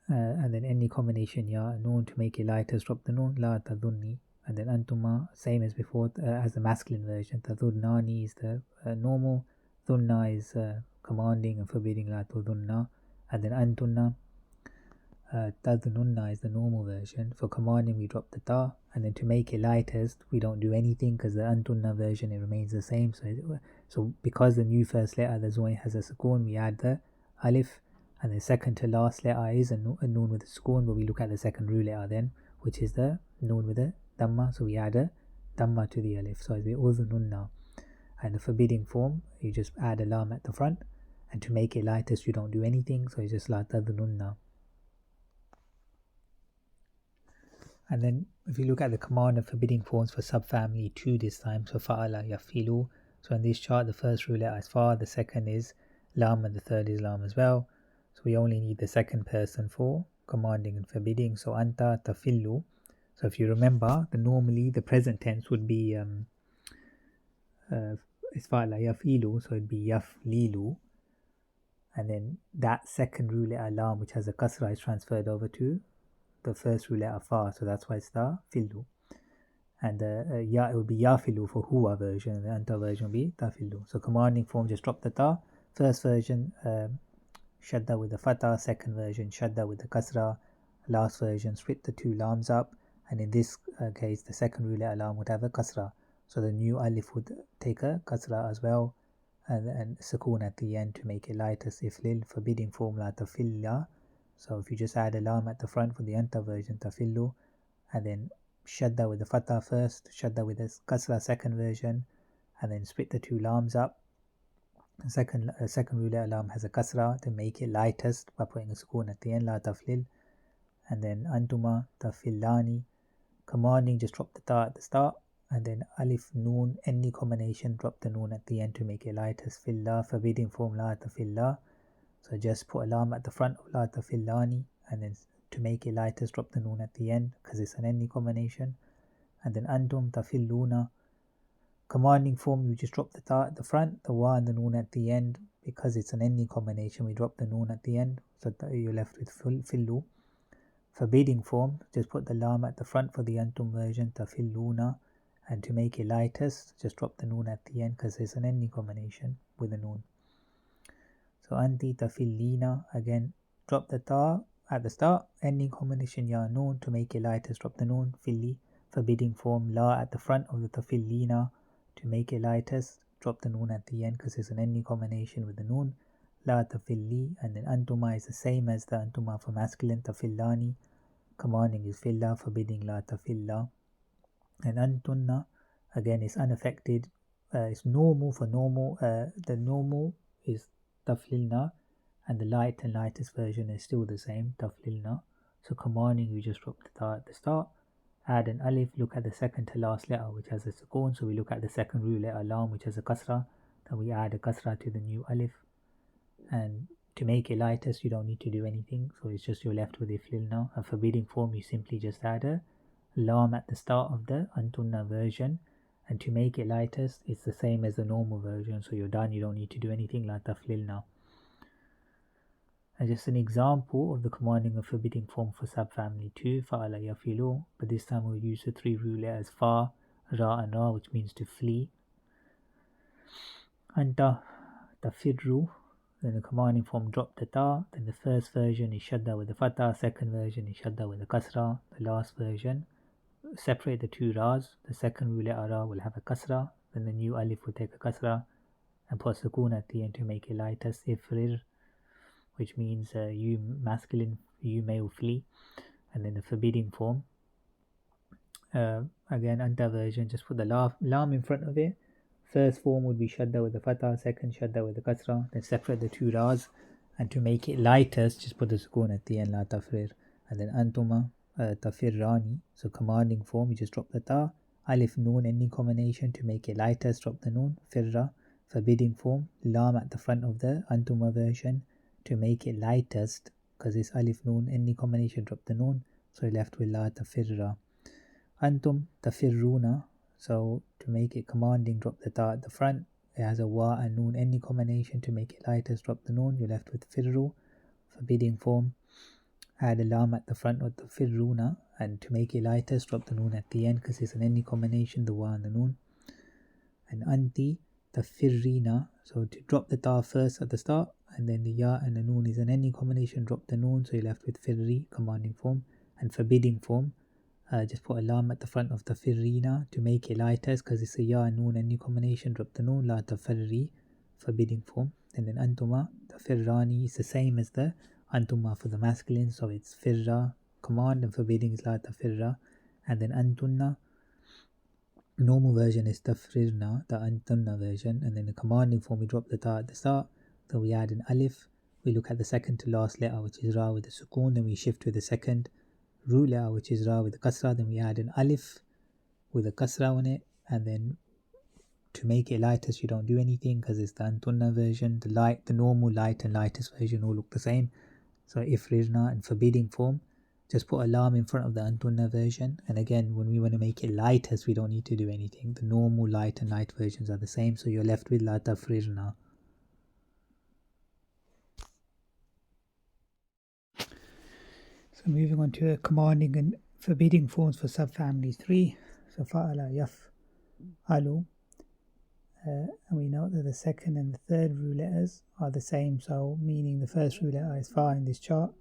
and then any combination ya and noon to make it lightest, drop the noon, la tadhunni. And then antuma, same as before, as the masculine version. Tadhunnani is the normal, dhunna is commanding and forbidding, la tudhunna. And then antunna, tadhununna is the normal version. For commanding we drop the ta, and then to make it lightest we don't do anything because the antunna version, it remains the same. So because the new first letter, the zoin, has a sukoon, we add the alif, and the second to last letter is a noon with a sukoon, but we look at the second root letter then, which is the noon with a dhamma, so we add a dhamma to the alif. So it's the udhununna. And the forbidding form, you just add a lam at the front, and to make it lightest you don't do anything, so it's just la tadhununna. And then if you look at the command of forbidding forms for subfamily 2 this time, so fa'ala yafilu. So in this chart, the first root letter is fa, the second is lam, and the third is lam as well. So we only need the second person for commanding and forbidding. So anta tafillu. So if you remember, normally the present tense would be it's fa'ala yafilu, so it'd be yaflilu. And then that second root letter lam, which has a kasra, is transferred over to the first root letter fa, so that's why it's the fillu. And ya, it would be yafilu for huwa version, and the anta version would be tafillu. So commanding form, just drop the ta. First version, shadda with the fatah. Second version, shadda with the kasra. Last version, split the two lams up, and in this case the second root letter lam would have a kasra, so the new alif would take a kasra as well, and sukoon at the end to make it lightest. If lil, forbidding form, la tafilla. So if you just add a lam at the front for the anta version, tafillu, and then shadda with the fatah first, shadda with the kasra second version, and then split the two lams up. Second root letter lam has a kasra to make it lightest by putting a sukoon at the end, la taflil. And then antuma tafillani, commanding, just drop the ta at the start, and then alif noon, any combination, drop the noon at the end to make it lightest. Fillah, forbidding form, la tafillah. So just put a lam at the front of la tafillani, and then to make it lightest, drop the noon at the end because it's an any combination. And then antum tafilluna, commanding form, you just drop the ta at the front, the wa and the noon at the end, because it's an ending combination, we drop the noon at the end, so that you're left with fillu. Forbidding form, just put the lam at the front for the antum version, tafilluna, and to make it lightest, just drop the noon at the end because it's an ending combination with a noon. So anti tafillina, again drop the ta at the start, ending combination ya noon, to make it lightest drop the noon, filli. Forbidding form, la at the front of the tafillina, to make it lightest drop the noon at the end because it's an ending combination with the noon, la tafilli. And then antuma is the same as the antuma for masculine, tafillani, commanding is filla, forbidding la tafilla. And antunna again is unaffected, it's normal for normal, the normal is taflilna, and the light and lightest version is still the same, taflilna. So commanding, you just drop the ta at the start, add an alif, look at the second to last letter which has a sukoon, so we look at the second root letter lam which has a kasra, then we add a kasra to the new alif. And to make it lightest you don't need to do anything, so it's just you're left with iflilna. A forbidding form, you simply just add a lam at the start of the antunna version, and to make it lightest it's the same as the normal version, so you're done, you don't need to do anything, la taflilna. And just an example of the commanding of forbidding form for subfamily 2, fa'ala yafilu, but this time we'll use the 3 root letters fa, ra and ra, which means to flee. Anta tafirru, then the commanding form drop the ta, then the first version is shadda with the fatha, second version is shadda with the kasra, the last version separate the 2 ras, the second root letter ra will have a kasra, then the new alif will take a kasra and put sukoon at the end to make it lightest, ifrir, which means you masculine, you male, flee. And then the forbidding form, again anta version, just put the lam in front of it. First form would be shadda with the fatha, second shadda with the kasra, then separate the 2 ras, and to make it lightest just put the sukoon at the end, la tafrir. And then antuma tafirrani, so commanding form, you just drop the ta, alif noon ending combination, to make it lightest drop the noon, firra. Forbidding form, lam at the front of the antuma version, to make it lightest because it's alif noon ending combination, drop the noon, so you're left with la tafirra. Antum tafirruna, so to make it commanding drop the ta at the front, it has a wa and noon ending combination, to make it lightest drop the noon, you're left with firru. Forbidding form, add a lam at the front of the firruna, and to make it lightest drop the noon at the end because it's an ending combination, the wa and the noon. And anti tafirrina, so to drop the ta first at the start, and then the ya and the noon is an ending combination, drop the noon, so you're left with firri, commanding form. And forbidding form, just put a lam at the front of the firrina to make it lightest because it's a ya and noon ending combination, drop the noon, la tafarri, forbidding form. And then antuma tafirrani is the same as the antuma for the masculine, so it's firra, command, and forbidding is la tafirra. And then antunna, normal version is tafrirna, the antunna version, and then the commanding form, we drop the ta at the start, then we add an alif, we look at the second to last letter which is ra with the sukoon, then we shift to the second root letter which is ra with the kasra, then we add an alif with a kasra on it, and then to make it lightest you don't do anything because it's the antunna version, the normal light and lightest version all look the same. So ifrirna. And forbidding form, just put a lam in front of the antunna version, and again when we want to make it lightest we don't need to do anything, the normal light and light versions are the same, so you're left with la tafrirna. So moving on to commanding and forbidding forms for subfamily 3. So fa'ala yaf'alu, and we note that the second and the third root letters are the same, so meaning the first root letter is fa in this chart,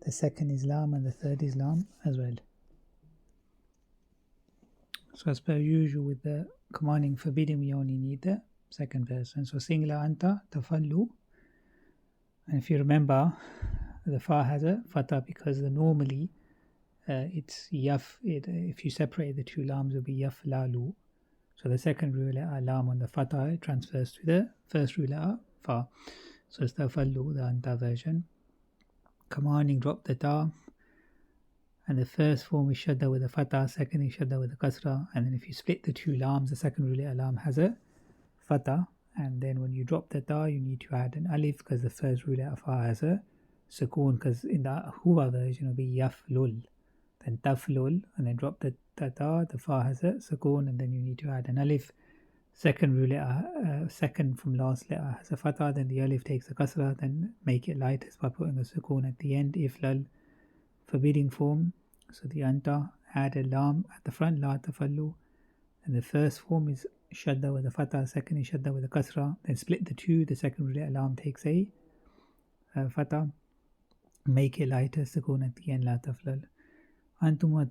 the second is lam, and the third is lam as well. So as per usual with the commanding forbidding, we only need the second person. So singular anta tafallu, and if you remember, the fa has a fatha because normally it's yaf. If you separate the 2 lams, it will be yaflalu. So the second root letter lam on the fatha, it transfers to the first root letter fa. So it's tafallu, the anta version. Commanding drop the ta, and the first form is shadda with the fatha, second is shadda with the kasra, and then if you split the 2 lams, the second root letter lam has a fatha, and then when you drop the ta you need to add an alif because the first root letter fa has a sukoon, because in the huwa version it will be yaflul, then taflul, and then drop the ta, the fa has a sukoon, and then you need to add an alif. second root letter, second from last letter has a fatha, then the alif takes a kasra, then make it lightest by putting a sukoon at the end. If lal, forbidding form, so the anta, add a lam at the front, la tafallu, and the first form is shadda with a fatha, second is shadda with a kasra, then split the two, the second root letter lam takes a fatha, make it lighter, sukoon at the end, la taflal. Antuma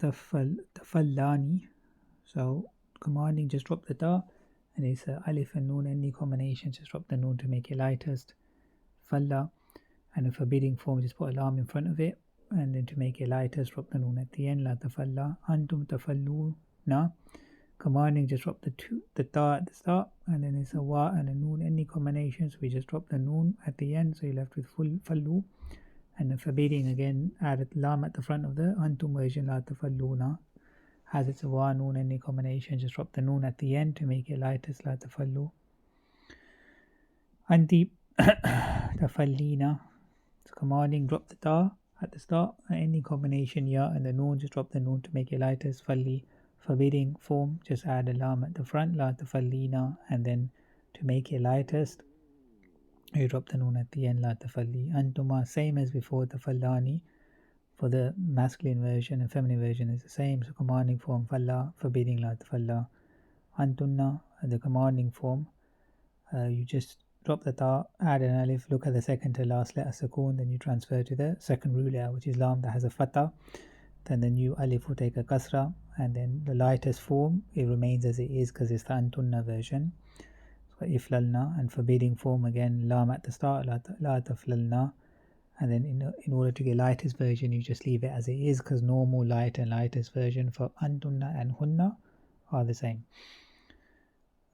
tafallani, so commanding, just drop the ta, and it's alif and noon, any combination, just drop the noon to make it lightest. Falla, and a forbidding form, just put a lam in front of it, and then to make it lightest, drop the noon at the end, la tafalla. Antum tafalluna, commanding, just drop the ta at the start, and then it's a wa and a noon, any combination, so we just drop the noon at the end, so you're left with full fallu. And the forbidding, again, add a lam at the front of the antum version, la tafalluna. As it's a wa, noon, any combination, just drop the noon at the end to make it lightest, la tafallu. Anti tafallina, so commanding, drop the ta at the start, any combination, ya and the noon, just drop the noon to make it lightest. Falli, forbidding form, just add a lam at the front, la tafallina, and then to make it lightest, you drop the noon at the end, la tafalli. Antuma, same as before, tafallani. For the masculine version and feminine version is the same, so commanding form falla, forbidding, la tafalla. Antunna, the commanding form, you just drop the ta, add an alif, look at the second to last letter sukoon, then you transfer to the second root letter, which is lam, that has a fatha, then the new alif will take a kasra, and then the lightest form, it remains as it is because it's the antunna version. So iflalna, and forbidding form, again lam at the start, la taflalna. And then in order to get lightest version, you just leave it as it is, because normal, light and lightest version for antunna and hunna are the same.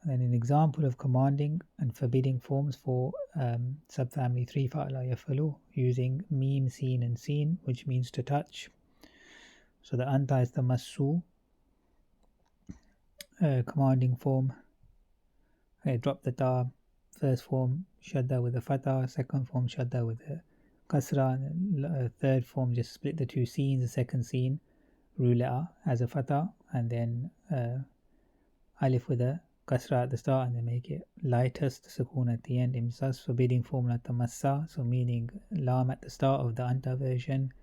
And then an example of commanding and forbidding forms for subfamily 3 fa'ala yafalu, using mim, seen and seen, which means to touch. So the anta is the massu, commanding form. Drop the ta, first form shadda with a fatha, second form shadda with a kasra, and third form just split the two scenes, the second scene root letter as a fatha, and then alif with a kasra at the start, and then make it lightest, sukoon at the end. Imsas, forbidding form, la tamassa, so meaning lam at the start of the anta version,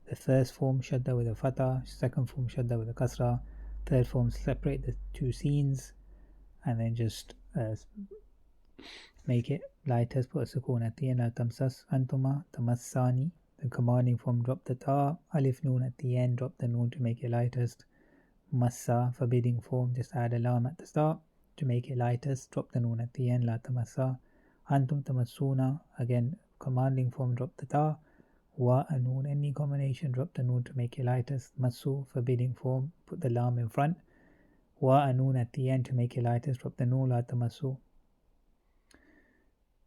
the first form shadda with a fatha, second form shadda with a kasra, third form separate the two scenes, and then just make it lightest, put a sukoon at the end, la tamsas. Antuma tamassani, the commanding form, drop the ta, alif noon at the end, drop the noon to make it lightest. Massa, forbidding form, just add a lam at the start to make it lightest, drop the noon at the end, la tamassa. Antum tamassuna, again commanding form, drop the ta, wa and noon, any combination, drop the noon to make it lightest. Massu, forbidding form, put the lam in front, wa and noon at the end to make it lightest, drop the noon, la tamassu.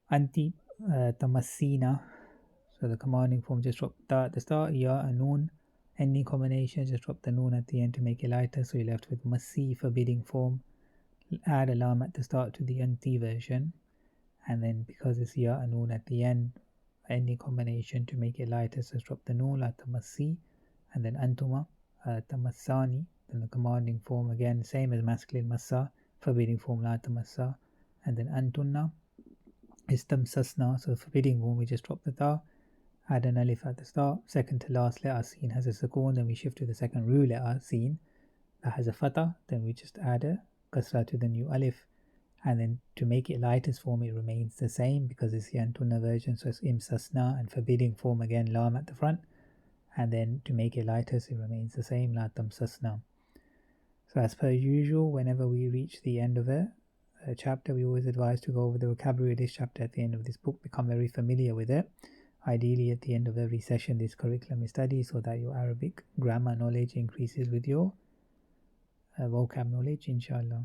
Anti tamassina, so the commanding form, just drop ta at the start, ya and noon, any combination, just drop the noon at the end to make it lighter, so you're left with massi, forbidding form. Add a lam at the start to the anti version, and then because it's ya and noon at the end, any combination to make it lighter, so drop the noon, la tamassi, and then antuma tamassani, then the commanding form, again same as masculine massa, forbidding form, la tamassa, and then antunna is tamsasna, so forbidding form, we just drop the ta, add an alif at the start, second to last letter seen has a sukoon, then we shift to the second root letter seen that has a fatha, then we just add a kasra to the new alif, and then to make it lightest form, it remains the same because it's the antunna version, so it's imsasna, and forbidding form, again lam at the front, and then to make it lightest, it remains the same, la tamsasna. So as per usual, whenever we reach the end of a chapter, we always advise to go over the vocabulary of this chapter at the end of this book, become very familiar with it. Ideally, at the end of every session, this curriculum is studied so that your Arabic grammar knowledge increases with your vocab knowledge, inshallah.